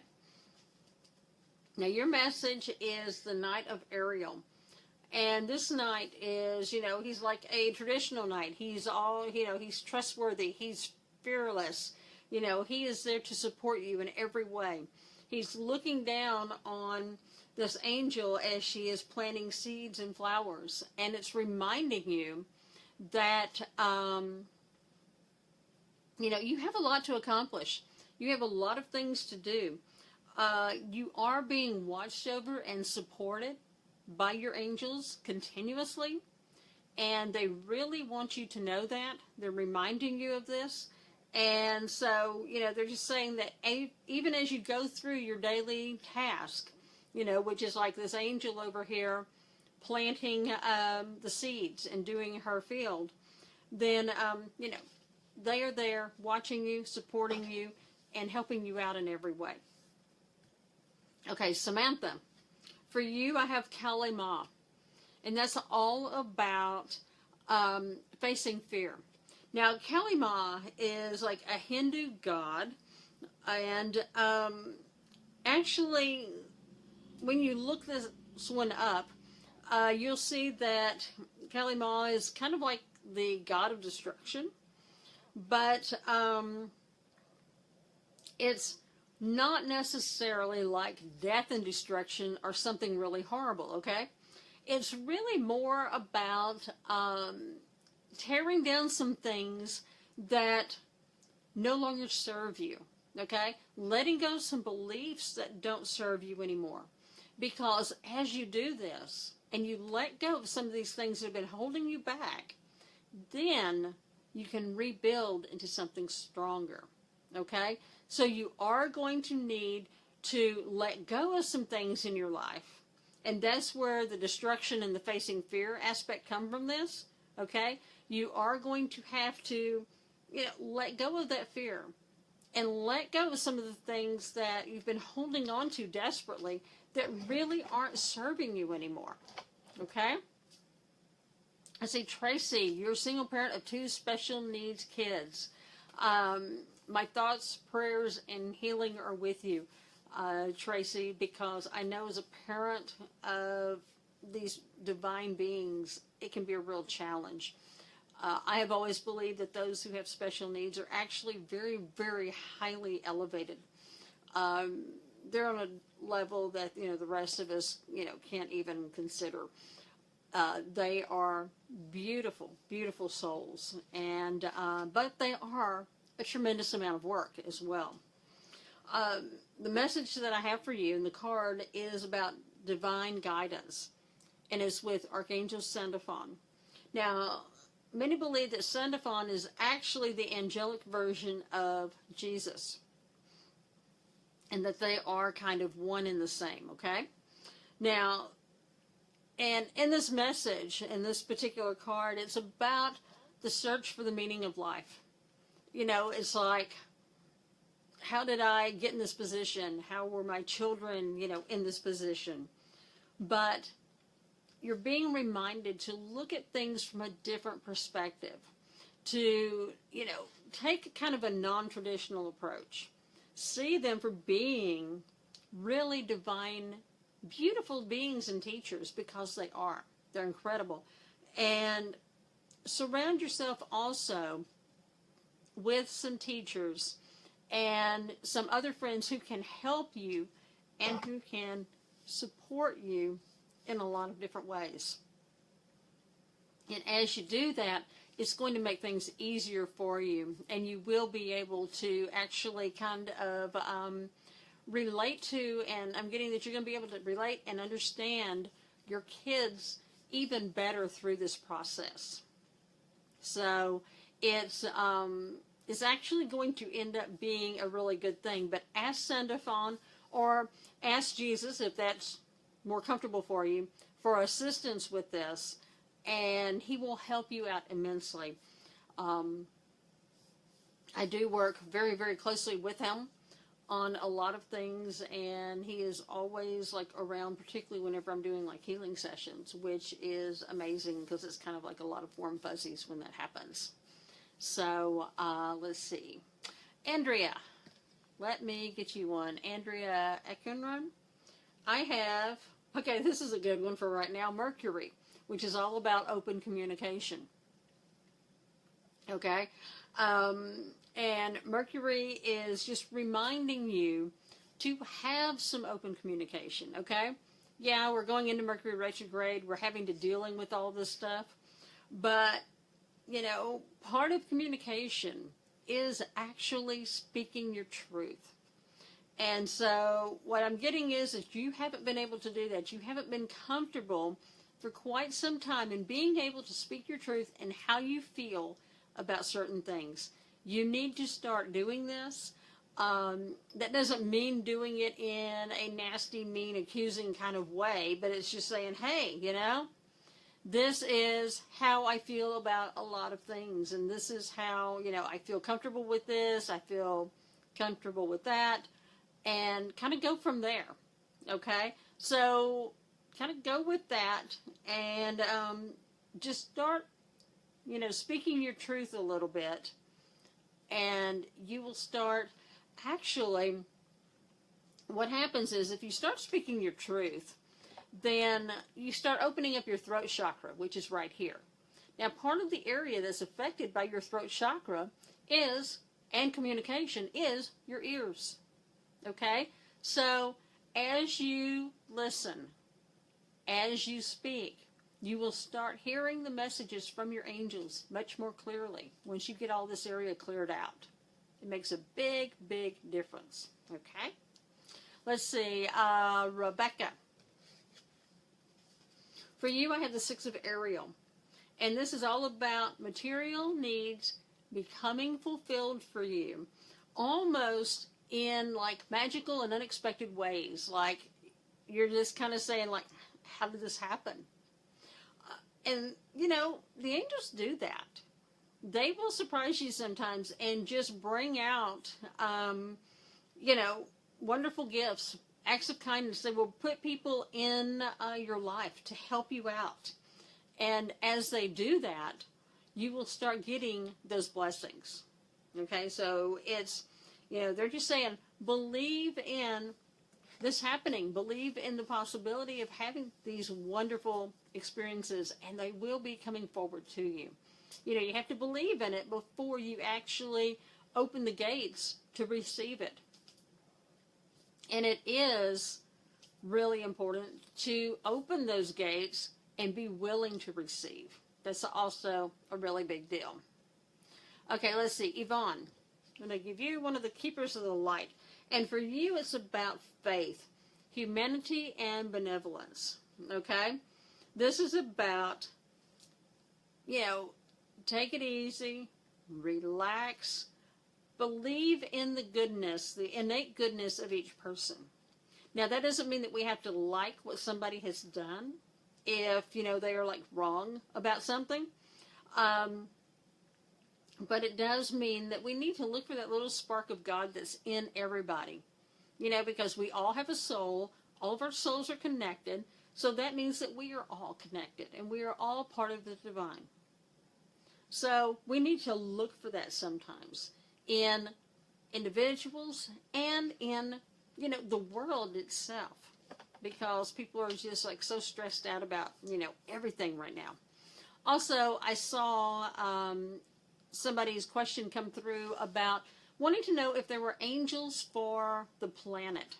Now your message is the Knight of Ariel. And this knight is, he's like a traditional knight. He's all, he's trustworthy. He's fearless. He is there to support you in every way. He's looking down on this angel as she is planting seeds and flowers. And it's reminding you that, you have a lot to accomplish. You have a lot of things to do. You are being watched over and supported by your angels continuously, and they really want you to know that. They're reminding you of this, and so, they're just saying that even as you go through your daily task, which is like this angel over here planting the seeds and doing her field, then, they are there watching you, supporting you, and helping you out in every way. Okay, Samantha. For you, I have Kali Ma, and that's all about facing fear. Now, Kali Ma is like a Hindu god, and actually, when you look this one up, you'll see that Kali Ma is kind of like the god of destruction, but it's not necessarily like death and destruction or something really horrible, okay? It's really more about tearing down some things that no longer serve you, okay? Letting go of some beliefs that don't serve you anymore. Because as you do this, and you let go of some of these things that have been holding you back, then you can rebuild into something stronger, okay? So you are going to need to let go of some things in your life. And that's where the destruction and the facing fear aspect come from this, okay? You are going to have to, let go of that fear. And let go of some of the things that you've been holding on to desperately that really aren't serving you anymore, okay? I see Tracy, you're a single parent of 2 special needs kids. My thoughts, prayers, and healing are with you, Tracy, because I know as a parent of these divine beings, it can be a real challenge. I have always believed that those who have special needs are actually very, very highly elevated. They're on a level that, the rest of us, can't even consider. They are beautiful, beautiful souls, and but they are a tremendous amount of work as well. The message that I have for you in the card is about divine guidance, and it's with Archangel Sandalphon. Now, many believe that Sandalphon is actually the angelic version of Jesus, and that they are kind of one and the same, okay? Now, and in this message, in this particular card, it's about the search for the meaning of life. It's like, how did I get in this position? How were my children, in this position? But you're being reminded to look at things from a different perspective, to, take kind of a non-traditional approach. See them for being really divine, beautiful beings and teachers, because they are. They're incredible. And surround yourself also with some teachers and some other friends who can help you and who can support you in a lot of different ways. And as you do that, it's going to make things easier for you, and you will be able to actually kind of relate to, and I'm getting that you're going to be able to relate and understand your kids even better through this process. So it's actually going to end up being a really good thing. But ask Sandafon or ask Jesus, if that's more comfortable for you, for assistance with this, and he will help you out immensely. I do work very, very closely with him on a lot of things, and he is always around, particularly whenever I'm doing healing sessions, which is amazing because it's kind of like a lot of warm fuzzies when that happens. So let's see, Andrea, let me get you one. Andrea Ekenrun. I have, okay, this is a good one for right now, Mercury, which is all about open communication. Okay, and Mercury is just reminding you to have some open communication, okay? Yeah, we're going into Mercury Retrograde. We're having to dealing with all this stuff. But, part of communication is actually speaking your truth. And so what I'm getting is that you haven't been able to do that. You haven't been comfortable for quite some time in being able to speak your truth and how you feel about certain things. You need to start doing this. That doesn't mean doing it in a nasty, mean, accusing kind of way, but it's just saying, hey, this is how I feel about a lot of things, and this is how, I feel comfortable with this, I feel comfortable with that, and kind of go from there, okay? So kind of go with that, and just start, speaking your truth a little bit, and you will start, actually, what happens is if you start speaking your truth, then you start opening up your throat chakra, which is right here. Now, part of the area that's affected by your throat chakra and communication, is your ears. Okay? So, as you listen, as you speak, you will start hearing the messages from your angels much more clearly once you get all this area cleared out. It makes a big, big difference. Okay? Let's see. Rebecca. For you, I have the Six of Ariel. And this is all about material needs becoming fulfilled for you, almost in magical and unexpected ways. You're just kind of saying, how did this happen? And, the angels do that. They will surprise you sometimes and just bring out, wonderful gifts, acts of kindness. They will put people in your life to help you out. And as they do that, you will start getting those blessings. Okay, so it's, they're just saying, believe in this happening. Believe in the possibility of having these wonderful experiences, and they will be coming forward to you. You have to believe in it before you actually open the gates to receive it. And it is really important to open those gates and be willing to receive. That's also a really big deal. Okay, let's see. Yvonne, I'm going to give you one of the keepers of the light. And for you, it's about faith, humanity, and benevolence. Okay? This is about, take it easy, relax, believe in the goodness, the innate goodness of each person. Now, that doesn't mean that we have to like what somebody has done if, they are wrong about something. But it does mean that we need to look for that little spark of God that's in everybody. Because we all have a soul, all of our souls are connected, so that means that we are all connected and we are all part of the divine. So we need to look for that sometimes in individuals and in, the world itself, because people are just like so stressed out about, everything right now. Also, I saw somebody's question come through about wanting to know if there were angels for the planet.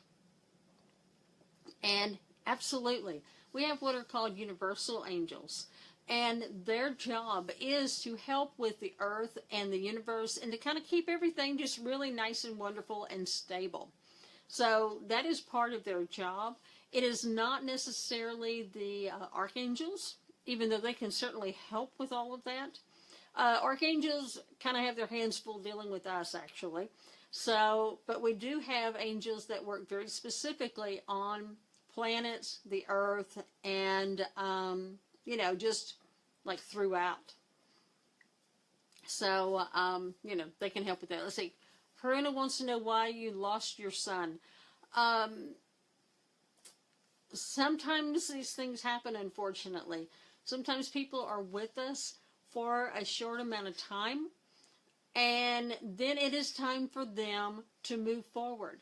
And absolutely, we have what are called universal angels. And their job is to help with the earth and the universe and to kind of keep everything just really nice and wonderful and stable. So that is part of their job. It is not necessarily the archangels, even though they can certainly help with all of that. Archangels kind of have their hands full dealing with us, actually. So, but we do have angels that work very specifically on planets, the earth, and, just like throughout. So, they can help with that. Let's see. Karuna wants to know why you lost your son. Sometimes these things happen, unfortunately. Sometimes people are with us for a short amount of time, and then it is time for them to move forward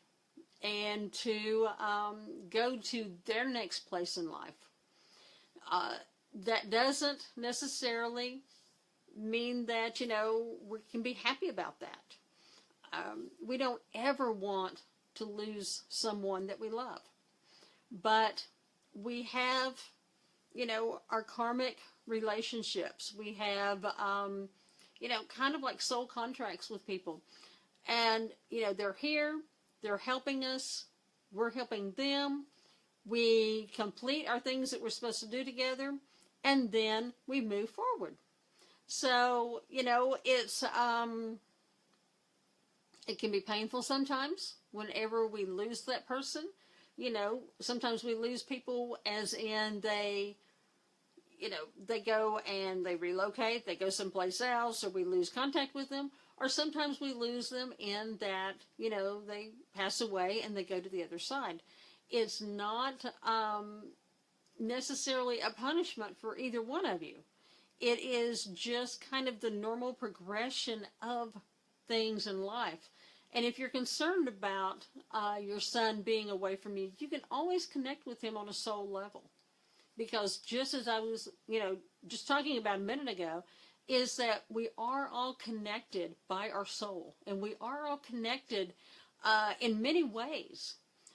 and to go to their next place in life. That doesn't necessarily mean that, we can be happy about that. We don't ever want to lose someone that we love. But we have, our karmic relationships. We have, kind of like soul contracts with people. And, they're here, they're helping us, we're helping them. We complete our things that we're supposed to do together, and then we move forward. So, it's, it can be painful sometimes whenever we lose that person. Sometimes we lose people as in they go and they relocate, they go someplace else, or we lose contact with them, or sometimes we lose them in that, they pass away and they go to the other side. It's not necessarily a punishment for either one of you. It is just kind of the normal progression of things in life. And if you're concerned about your son being away from you, you can always connect with him on a soul level. Because just as I was, just talking about a minute ago, is that we are all connected by our soul. And we are all connected in many ways.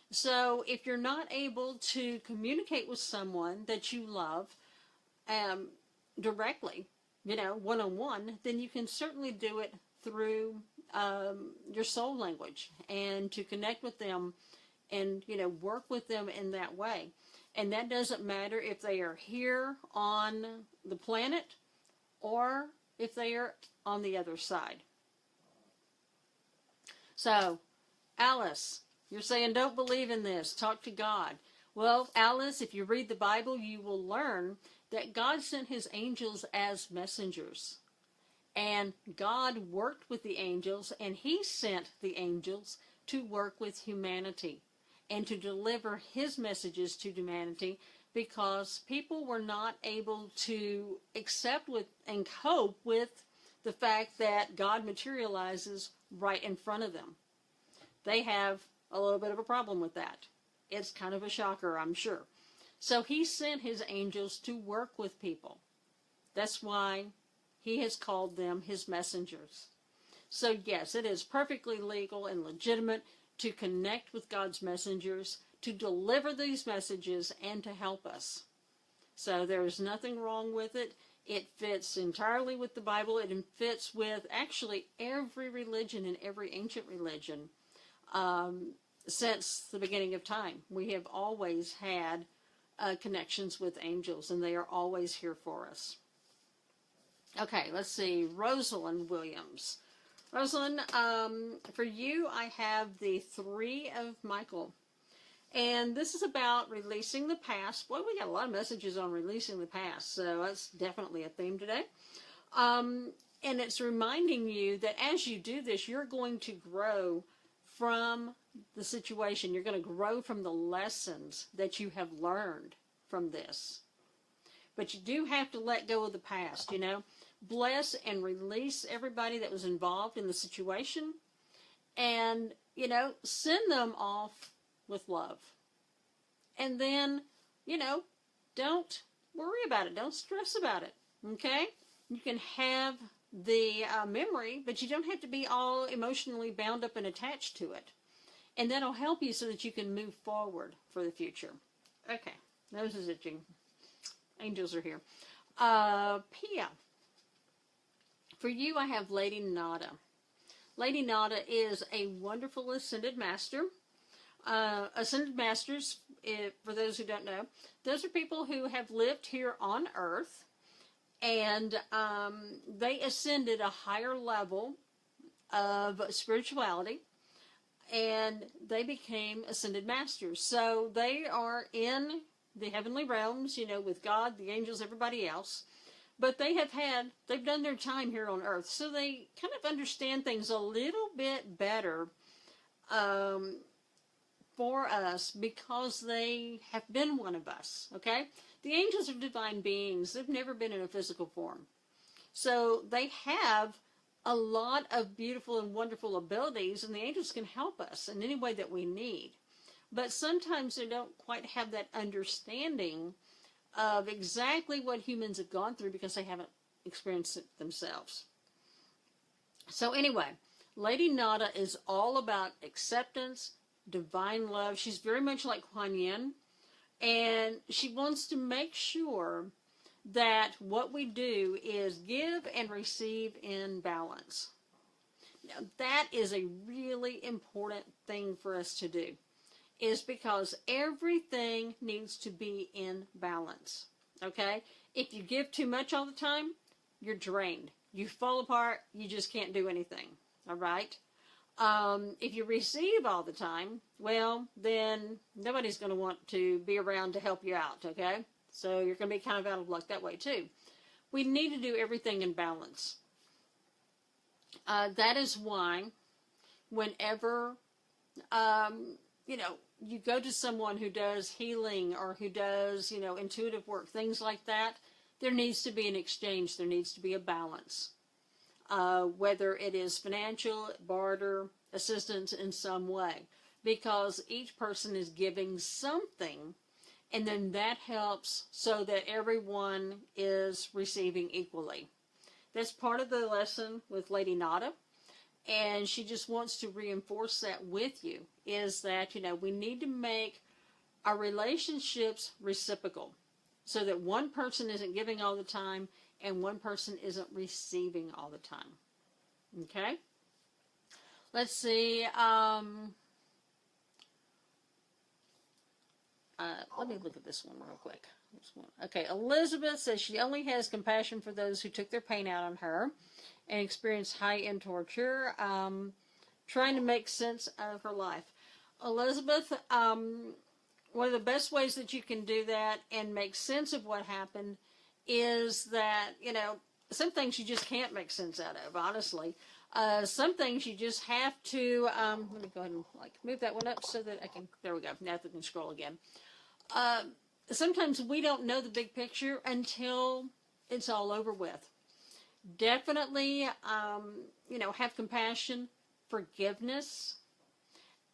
So if you're not able to communicate with someone that you love directly, one-on-one, then you can certainly do it through your soul language, and to connect with them and, work with them in that way. And that doesn't matter if they are here on the planet or if they are on the other side. So, Alice, you're saying don't believe in this. Talk to God. Well, Alice, if you read the Bible, you will learn that God sent his angels as messengers. And God worked with the angels, and he sent the angels to work with humanity and to deliver his messages to humanity, because people were not able to accept with and cope with the fact that God materializes right in front of them. They have a little bit of a problem with that. It's kind of a shocker, I'm sure. So he sent his angels to work with people. That's why he has called them his messengers. So yes, it is perfectly legal and legitimate to connect with God's messengers, to deliver these messages, and to help us. So there's nothing wrong with it. It fits entirely with the Bible. It fits with actually every religion and every ancient religion since the beginning of time. We have always had connections with angels, and they are always here for us. Okay, let's see. Rosalind Williams. Rosalind, for you, I have the 3 of Michael. And this is about releasing the past. Boy, we got a lot of messages on releasing the past, so that's definitely a theme today. And it's reminding you that as you do this, you're going to grow from the situation. You're going to grow from the lessons that you have learned from this. But you do have to let go of the past, you know. Bless and release everybody that was involved in the situation. And, you know, send them off with love. And then, you know, don't worry about it. Don't stress about it. Okay? You can have the memory, but you don't have to be all emotionally bound up and attached to it. And that'll help you so that you can move forward for the future. Okay, nose is itching. Angels are here. Pia. For you, I have Lady Nada. Lady Nada is a wonderful Ascended Master. Ascended Masters, for those who don't know, those are people who have lived here on Earth, and they ascended a higher level of spirituality, and they became Ascended Masters. So they are in the heavenly realms, you know, with God, the angels, everybody else. But they've done their time here on Earth, so they kind of understand things a little bit better for us because they have been one of us, okay? The angels are divine beings. They've never been in a physical form. So they have a lot of beautiful and wonderful abilities, and the angels can help us in any way that we need. But sometimes they don't quite have that understanding of exactly what humans have gone through because they haven't experienced it themselves. So anyway, Lady Nada is all about acceptance, divine love. She's very much like Kuan Yin, and she wants to make sure that what we do is give and receive in balance. Now, that is a really important thing for us to do, is because everything needs to be in balance, okay? If you give too much all the time, you're drained. You fall apart, you just can't do anything, all right? If you receive all the time, well, then nobody's going to want to be around to help you out, okay? So you're going to be kind of out of luck that way too. We need to do everything in balance. That is why whenever, you know, you go to someone who does healing or who does, you know, intuitive work, things like that, there needs to be an exchange. There needs to be a balance. Whether it is financial, barter, assistance in some way, because each person is giving something, and then that helps so that everyone is receiving equally. That's part of the lesson with Lady Nada, and she just wants to reinforce that with you, is that, you know, we need to make our relationships reciprocal so that one person isn't giving all the time and one person isn't receiving all the time. Okay? Let's see. Let me look at this one real quick. Okay, Elizabeth says she only has compassion for those who took their pain out on her and experienced high-end torture, trying to make sense of her life. Elizabeth, one of the best ways that you can do that and make sense of what happened is that, you know, some things you just can't make sense out of, honestly. Some things you just have to, let me go ahead and move that one up so that I can, there we go, now I can scroll again. Sometimes we don't know the big picture until it's all over with. Definitely, you know, have compassion, forgiveness,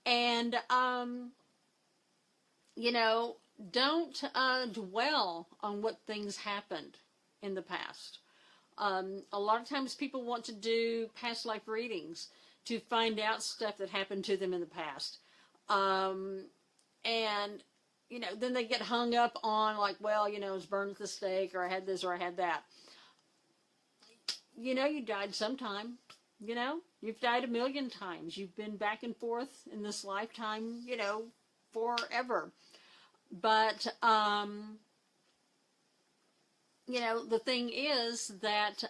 and, you know, don't dwell on what things happened in the past. A lot of times people want to do past life readings to find out stuff that happened to them in the past. And, you know, then they get hung up on well, you know, I was burned at the stake, or I had this, or I had that. You know, you died sometime. You know, you've died 1,000,000 times. You've been back and forth in this lifetime, you know, forever. But, you know, the thing is that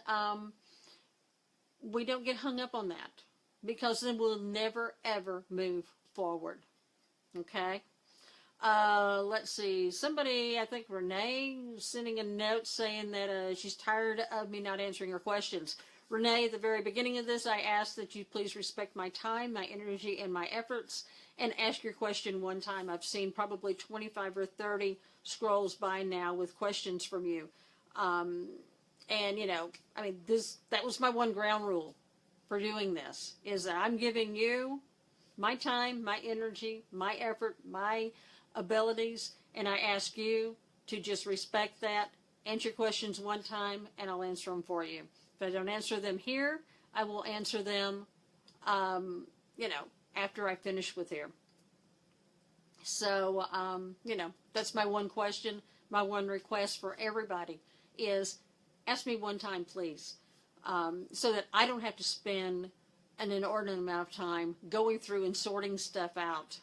we don't get hung up on that, because then we'll never, ever move forward. Okay? Let's see. Somebody, I think Renee, sending a note saying that she's tired of me not answering her questions. Renee, at the very beginning of this, I asked that you please respect my time, my energy, and my efforts, and ask your question one time. I've seen probably 25 or 30 scrolls by now with questions from you. And, you know, I mean, that was my one ground rule for doing this, is that I'm giving you my time, my energy, my effort, my abilities, and I ask you to just respect that. Answer questions one time, and I'll answer them for you. If I don't answer them here, I will answer them, you know, after I finish with here. So, you know, that's my one question, my one request for everybody is ask me one time, please, so that I don't have to spend an inordinate amount of time going through and sorting stuff out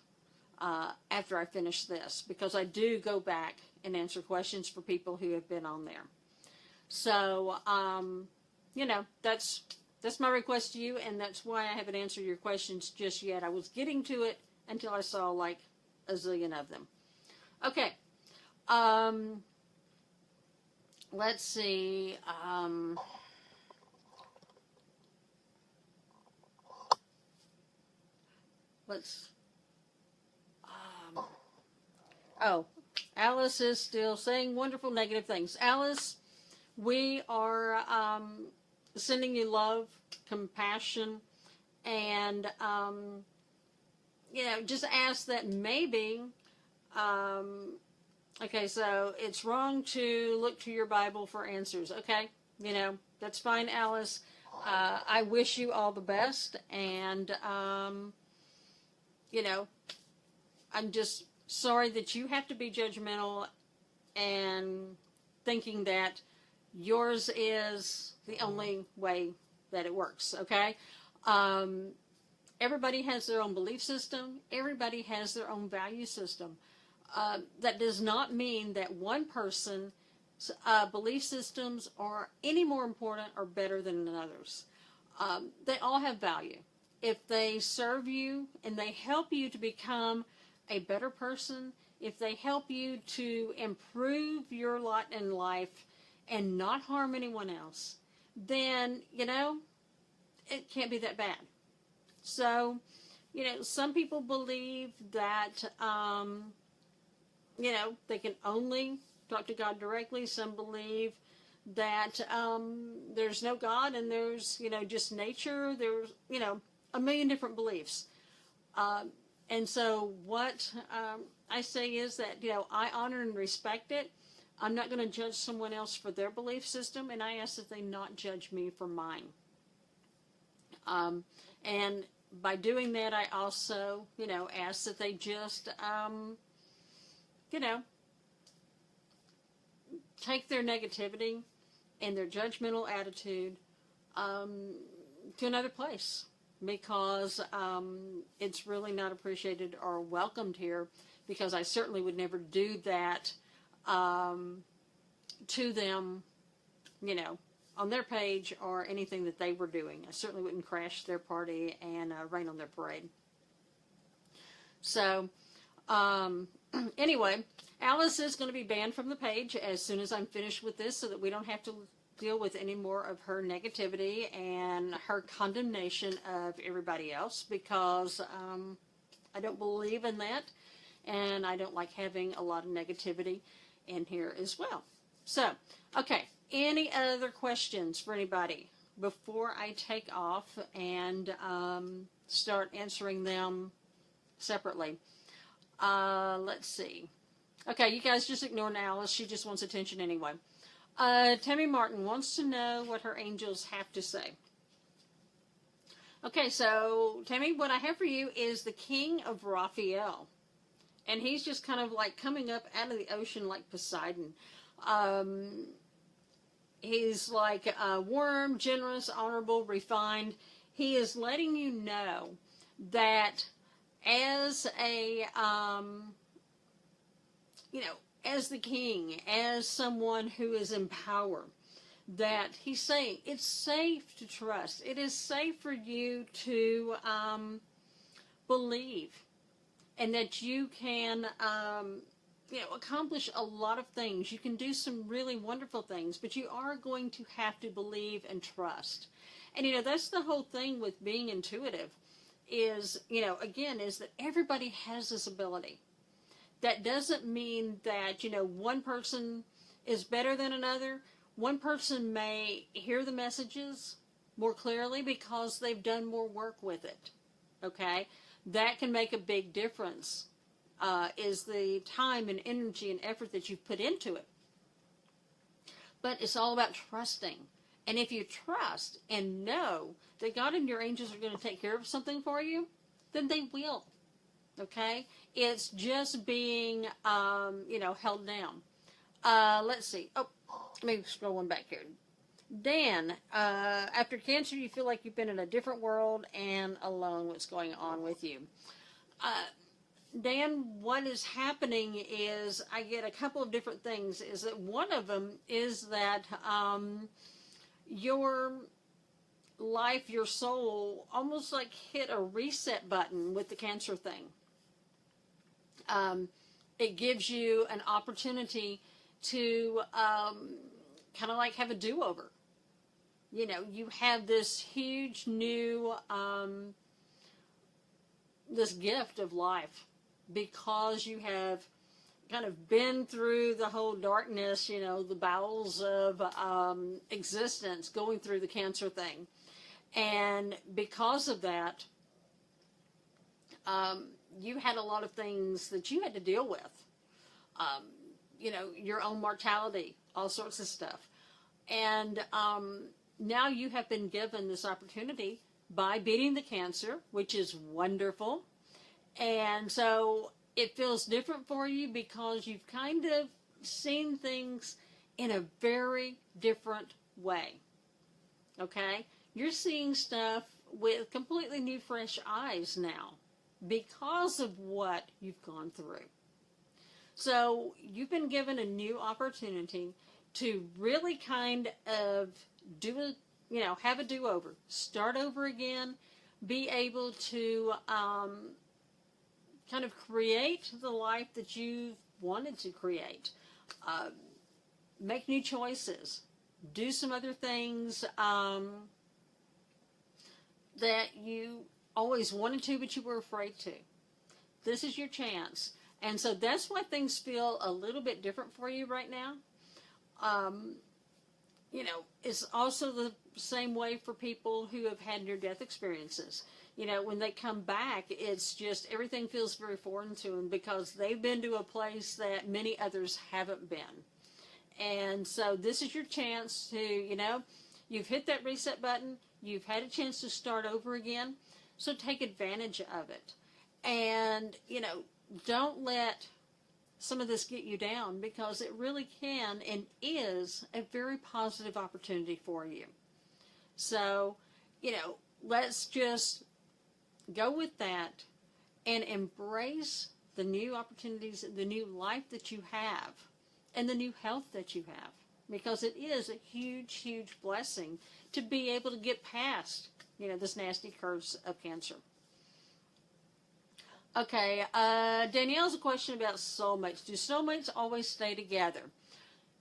after I finish this, because I do go back and answer questions for people who have been on there. So, you know, that's my request to you, and that's why I haven't answered your questions just yet. I was getting to it until I saw like a zillion of them. Okay. Let's see. Oh, Alice is still saying wonderful negative things. Alice, we are sending you love, compassion, and, you know, just ask that maybe, okay, so it's wrong to look to your Bible for answers. Okay, you know, that's fine, Alice. I wish you all the best, and, you know, I'm just sorry that you have to be judgmental and thinking that yours is the only way that it works, okay? Everybody has their own belief system. Everybody has their own value system. That does not mean that one person's belief systems are any more important or better than another's. They all have value. If they serve you and they help you to become a better person, if they help you to improve your lot in life and not harm anyone else, then, you know, it can't be that bad. So, you know, some people believe that, you know, they can only talk to God directly. Some believe that there's no God and there's, you know, just nature. There's, you know, a million different beliefs. And so what I say is that, you know, I honor and respect it. I'm not going to judge someone else for their belief system, and I ask that they not judge me for mine. And by doing that, I also, you know, ask that they just, you know, take their negativity and their judgmental attitude to another place, because it's really not appreciated or welcomed here, because I certainly would never do that to them, you know, on their page or anything that they were doing. I certainly wouldn't crash their party and rain on their parade. So, anyway, Alice is going to be banned from the page as soon as I'm finished with this, so that we don't have to deal with any more of her negativity and her condemnation of everybody else, because I don't believe in that, and I don't like having a lot of negativity in here as well. So, okay, any other questions for anybody before I take off and start answering them separately? Let's see. Okay, you guys just ignore Alice. She just wants attention anyway. Tammy Martin wants to know what her angels have to say. Okay, so Tammy, what I have for you is the King of Raphael. And he's just kind of like coming up out of the ocean like Poseidon. He's like warm, generous, honorable, refined. He is letting you know that as a, you know, as the king, as someone who is in power, that he's saying it's safe to trust. It is safe for you to believe, and that you can, you know, accomplish a lot of things. You can do some really wonderful things, but you are going to have to believe and trust. And, that's the whole thing with being intuitive is, again, is that everybody has this ability. That doesn't mean that, one person is better than another. One person may hear the messages more clearly because they've done more work with it. Okay? That can make a big difference, is the time and energy and effort that you've put into it. But it's all about trusting. And if you trust and know that God and your angels are going to take care of something for you, then they will. Okay? It's just being, held down. Let's see. Oh, let me scroll one back here. Dan, after cancer, you feel like you've been in a different world and alone. What's going on with you? Dan, what is happening is I get a couple of different things. Is that one of them is that your life, your soul, almost like hit a reset button with the cancer thing. It gives you an opportunity to kind of like have a do-over. You have this huge new, this gift of life because you have kind of been through the whole darkness, the bowels of existence, going through the cancer thing. And because of that, you had a lot of things that you had to deal with. Your own mortality, all sorts of stuff. And now you have been given this opportunity by beating the cancer, which is wonderful. And so it feels different for you because you've kind of seen things in a very different way. Okay? You're seeing stuff with completely new, fresh eyes now because of what you've gone through. So you've been given a new opportunity to really kind of have a do-over, start over again, be able to kind of create the life that you've wanted to create, make new choices, do some other things that you always wanted to, but you were afraid to. This is your chance. And so that's why things feel a little bit different for you right now. It's also the same way for people who have had near-death experiences. When they come back, it's just everything feels very foreign to them because they've been to a place that many others haven't been. And so this is your chance to, you've hit that reset button. You've had a chance to start over again. So take advantage of it. And, don't let some of this get you down because it really can and is a very positive opportunity for you. So, let's just go with that and embrace the new opportunities, the new life that you have, and the new health that you have. Because it is a huge, huge blessing to be able to get past, this nasty curse of cancer. Okay, Danielle's a question about soulmates. Do soulmates always stay together?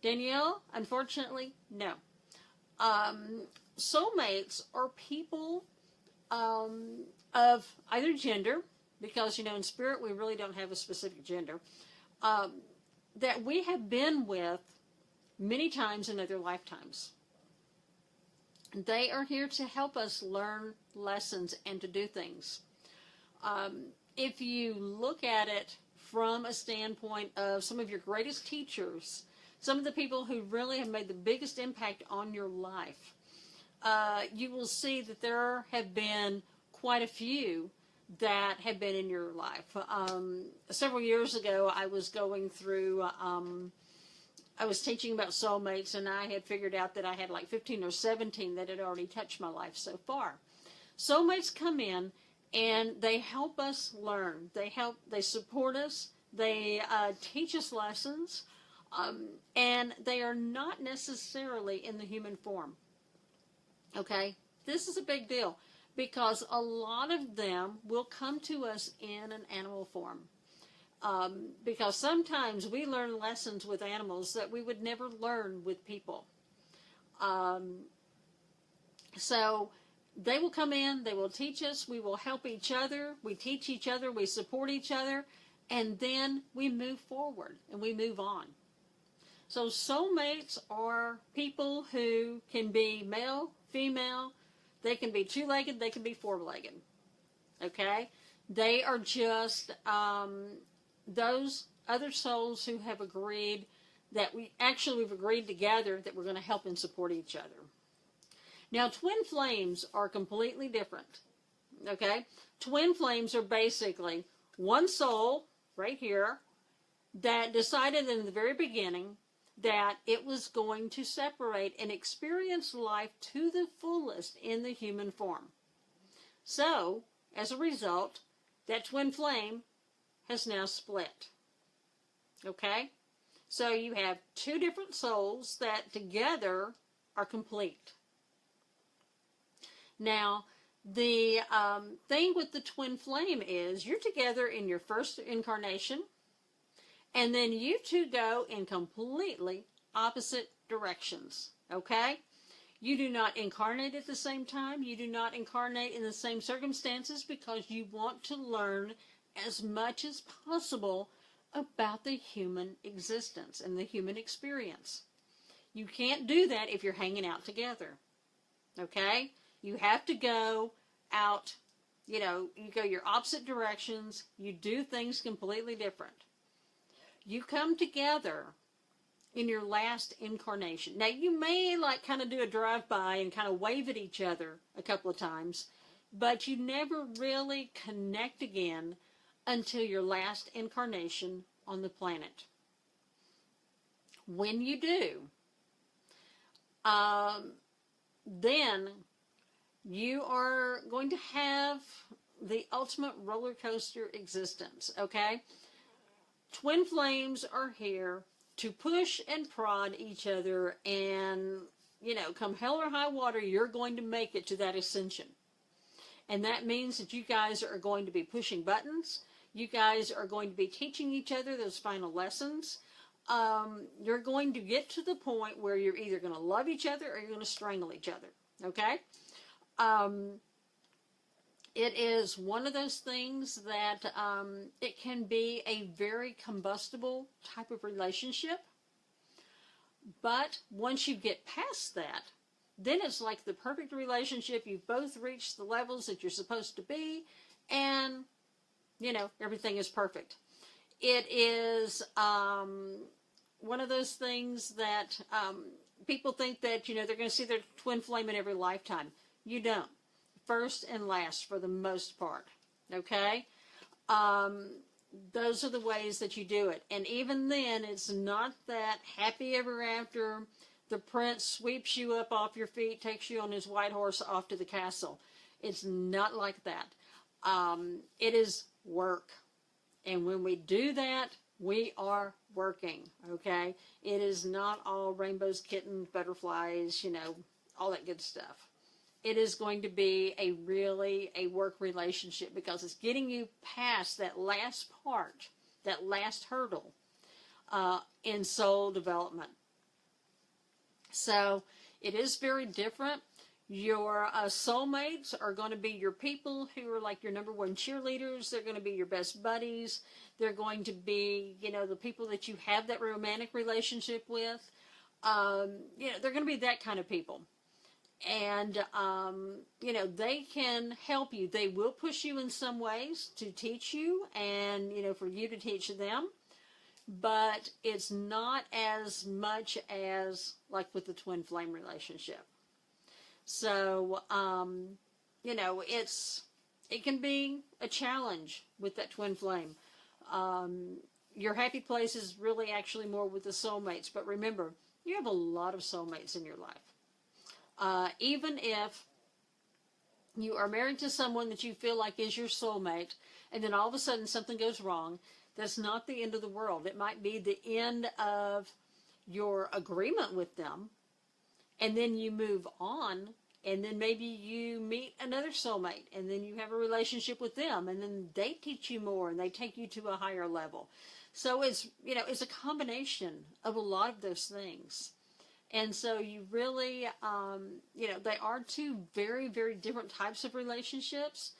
Danielle, unfortunately, no. Soulmates are people of either gender, because, in spirit we really don't have a specific gender, that we have been with many times in other lifetimes. They are here to help us learn lessons and to do things. If you look at it from a standpoint of some of your greatest teachers, some of the people who really have made the biggest impact on your life, you will see that there have been quite a few that have been in your life. Several years ago, I was going through, I was teaching about soulmates, and I had figured out that I had like 15 or 17 that had already touched my life so far. Soulmates come in, and they help us learn. They support us. They teach us lessons, and they are not necessarily in the human form. Okay? This is a big deal because a lot of them will come to us in an animal form. Because sometimes we learn lessons with animals that we would never learn with people. So they will come in, they will teach us, we will help each other, we teach each other, we support each other, and then we move forward and we move on. So soulmates are people who can be male, female, they can be two-legged, they can be four-legged. Okay? They are just those other souls who have agreed that we've agreed together that we're going to help and support each other. Now, twin flames are completely different. Okay? Twin flames are basically one soul, right here, that decided in the very beginning that it was going to separate and experience life to the fullest in the human form. So, as a result, that twin flame has now split. Okay? So you have two different souls that together are complete. Now, the thing with the twin flame is you're together in your first incarnation, and then you two go in completely opposite directions, okay? You do not incarnate at the same time. You do not incarnate in the same circumstances because you want to learn as much as possible about the human existence and the human experience. You can't do that if you're hanging out together, okay? You have to go out, you go your opposite directions. You do things completely different. You come together in your last incarnation. Now, you may kind of do a drive-by and kind of wave at each other a couple of times, but you never really connect again until your last incarnation on the planet. When you do, then you are going to have the ultimate roller coaster existence, okay? Twin flames are here to push and prod each other, and, come hell or high water, you're going to make it to that ascension. And that means that you guys are going to be pushing buttons. You guys are going to be teaching each other those final lessons. You're going to get to the point where you're either going to love each other or you're going to strangle each other, okay? It is one of those things that it can be a very combustible type of relationship. But once you get past that, then it's like the perfect relationship. You've both reached the levels that you're supposed to be, and, everything is perfect. It is one of those things that people think that, they're going to see their twin flame in every lifetime. You don't. First and last for the most part, okay? Those are the ways that you do it. And even then, it's not that happy ever after the prince sweeps you up off your feet, takes you on his white horse off to the castle. It's not like that. It is work. And when we do that, we are working, okay? It is not all rainbows, kittens, butterflies, all that good stuff. It is going to be a work relationship because it's getting you past that last part, that last hurdle in soul development. So it is very different. Your soulmates are going to be your people who are like your number one cheerleaders. They're going to be your best buddies. They're going to be, the people that you have that romantic relationship with. They're going to be that kind of people. And, they can help you. They will push you in some ways to teach you and, for you to teach them. But it's not as much as like with the twin flame relationship. So, it can be a challenge with that twin flame. Your happy place is really actually more with the soulmates. But remember, you have a lot of soulmates in your life. Even if you are married to someone that you feel like is your soulmate, and then all of a sudden something goes wrong, that's not the end of the world. It might be the end of your agreement with them, and then you move on, and then maybe you meet another soulmate, and then you have a relationship with them, and then they teach you more, and they take you to a higher level. So it's a combination of a lot of those things. And so you really, they are two very, very different types of relationships.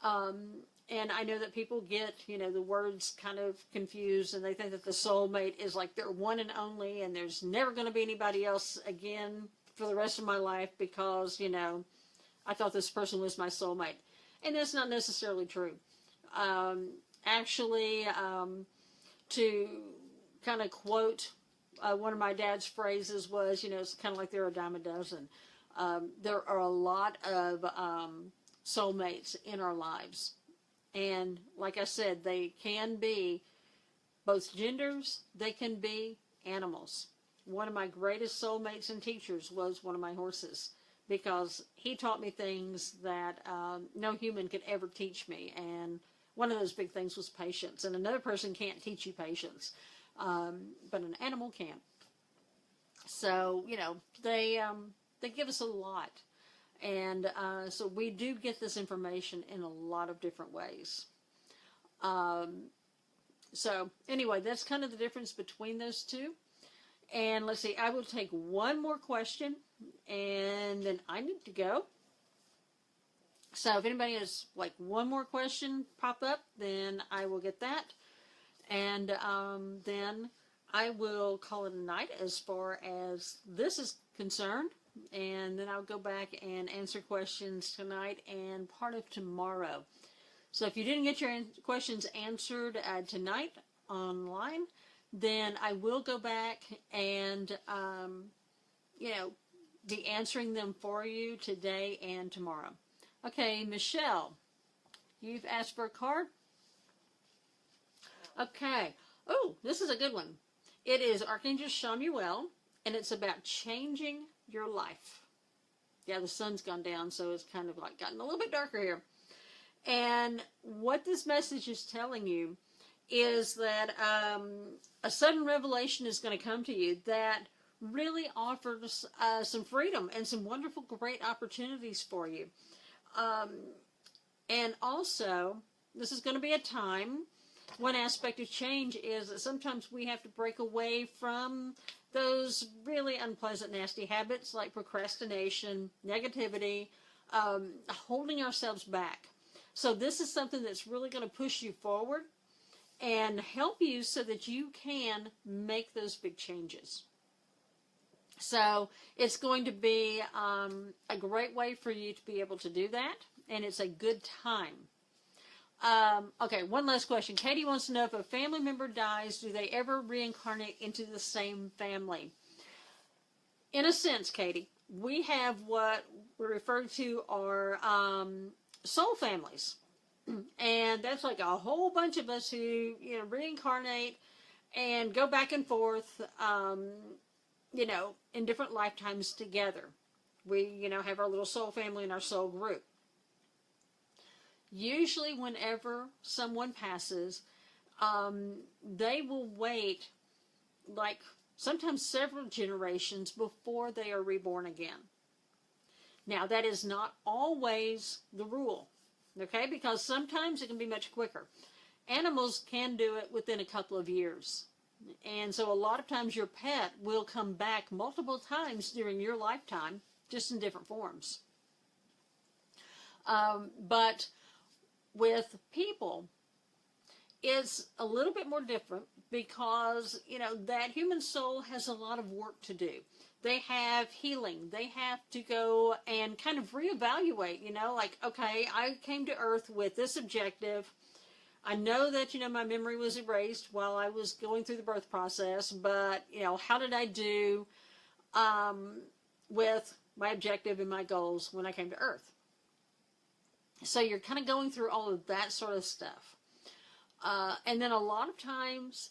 And I know that people get, the words kind of confused, and they think that the soulmate is like their one and only, and there's never going to be anybody else again for the rest of my life because, I thought this person was my soulmate. And that's not necessarily true. Actually, to kind of quote one of my dad's phrases was, it's kind of like they're a dime a dozen. There are a lot of soulmates in our lives. And like I said, they can be both genders, they can be animals. One of my greatest soulmates and teachers was one of my horses because he taught me things that no human could ever teach me. And one of those big things was patience. And another person can't teach you patience, but an animal can. So, they give us a lot. And so we do get this information in a lot of different ways. So anyway, that's kind of the difference between those two. And let's see, I will take one more question, and then I need to go. So if anybody has like one more question pop up, then I will get that. And then I will call it a night as far as this is concerned. And then I'll go back and answer questions tonight and part of tomorrow. So if you didn't get your questions answered tonight online, then I will go back and, be answering them for you today and tomorrow. Okay, Michelle, you've asked for a card? Okay. Oh, this is a good one. It is Archangel Chamuel, and it's about changing your life. Yeah, the sun's gone down, so it's kind of like gotten a little bit darker here. And what this message is telling you is that a sudden revelation is going to come to you that really offers some freedom and some wonderful, great opportunities for you. And also, this is going to be a time, one aspect of change is that sometimes we have to break away from those really unpleasant, nasty habits like procrastination, negativity, holding ourselves back. So this is something that's really going to push you forward and help you so that you can make those big changes. So it's going to be a great way for you to be able to do that, and it's a good time. Okay, one last question. Katie wants to know, if a family member dies, do they ever reincarnate into the same family? In a sense, Katie, we have what we refer to our soul families. And that's like a whole bunch of us who, reincarnate and go back and forth, in different lifetimes together. We, have our little soul family and our soul group. Usually whenever someone passes, they will wait like sometimes several generations before they are reborn again. Now, that is not always the rule, okay? Because sometimes it can be much quicker. Animals can do it within a couple of years. And so a lot of times your pet will come back multiple times during your lifetime, just in different forms. But with people, it's a little bit more different because, that human soul has a lot of work to do. They have healing. They have to go and kind of reevaluate, like, okay, I came to Earth with this objective. I know that, my memory was erased while I was going through the birth process, but, how did I do with my objective and my goals when I came to Earth? So you're kind of going through all of that sort of stuff. And then a lot of times,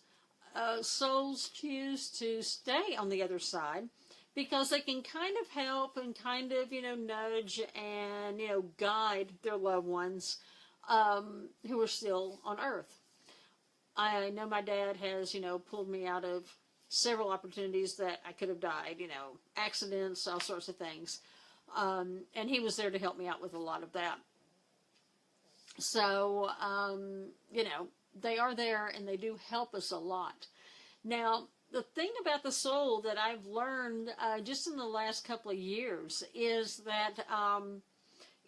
souls choose to stay on the other side because they can kind of help and kind of, nudge and, guide their loved ones who are still on Earth. I know my dad has, pulled me out of several opportunities that I could have died, accidents, all sorts of things. And he was there to help me out with a lot of that. So, they are there and they do help us a lot. Now, the thing about the soul that I've learned just in the last couple of years is that,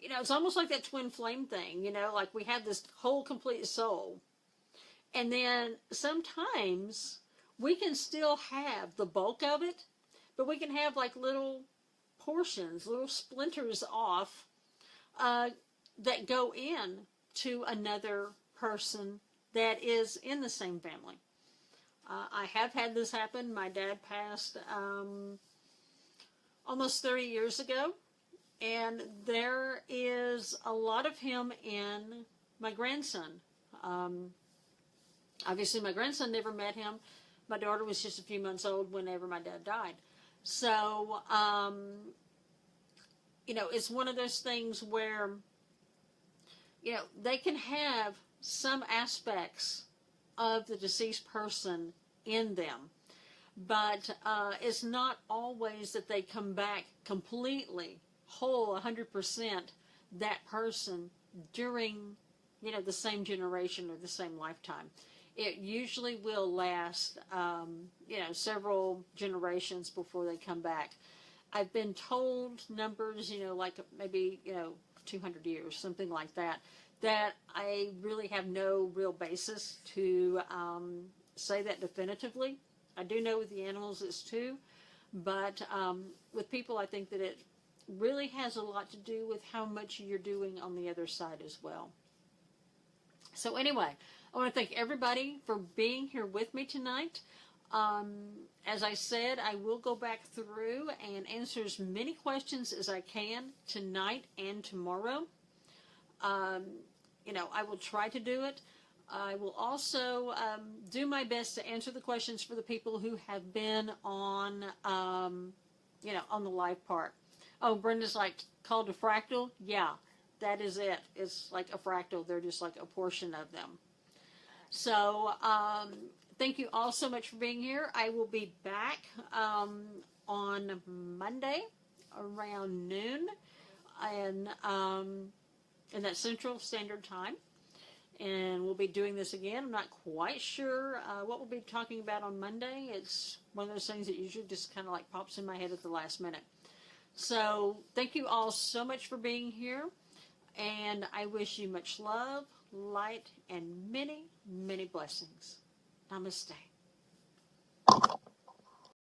it's almost like that twin flame thing, like we have this whole complete soul. And then sometimes we can still have the bulk of it, but we can have like little portions, little splinters off that go in to another person that is in the same family. I have had this happen. My dad passed almost 30 years ago, and there is a lot of him in my grandson. Obviously, my grandson never met him. My daughter was just a few months old whenever my dad died. So, it's one of those things where, they can have some aspects of the deceased person in them. But it's not always that they come back completely, whole, 100%, that person during, the same generation or the same lifetime. It usually will last, several generations before they come back. I've been told numbers, like maybe, 200 years, something like that, that I really have no real basis to say that definitively. I do know with the animals it's 2, but with people I think that it really has a lot to do with how much you're doing on the other side as well. So anyway, I want to thank everybody for being here with me tonight. As I said, I will go back through and answer as many questions as I can tonight and tomorrow. I will try to do it. I will also do my best to answer the questions for the people who have been on, on the live part. Oh, Brenda's like, called a fractal? Yeah, that is it. It's like a fractal. They're just like a portion of them. So, thank you all so much for being here. I will be back on Monday around noon and in that Central Standard Time. And we'll be doing this again. I'm not quite sure what we'll be talking about on Monday. It's one of those things that usually just kind of like pops in my head at the last minute. So thank you all so much for being here. And I wish you much love, light, and many, many blessings. Namaste.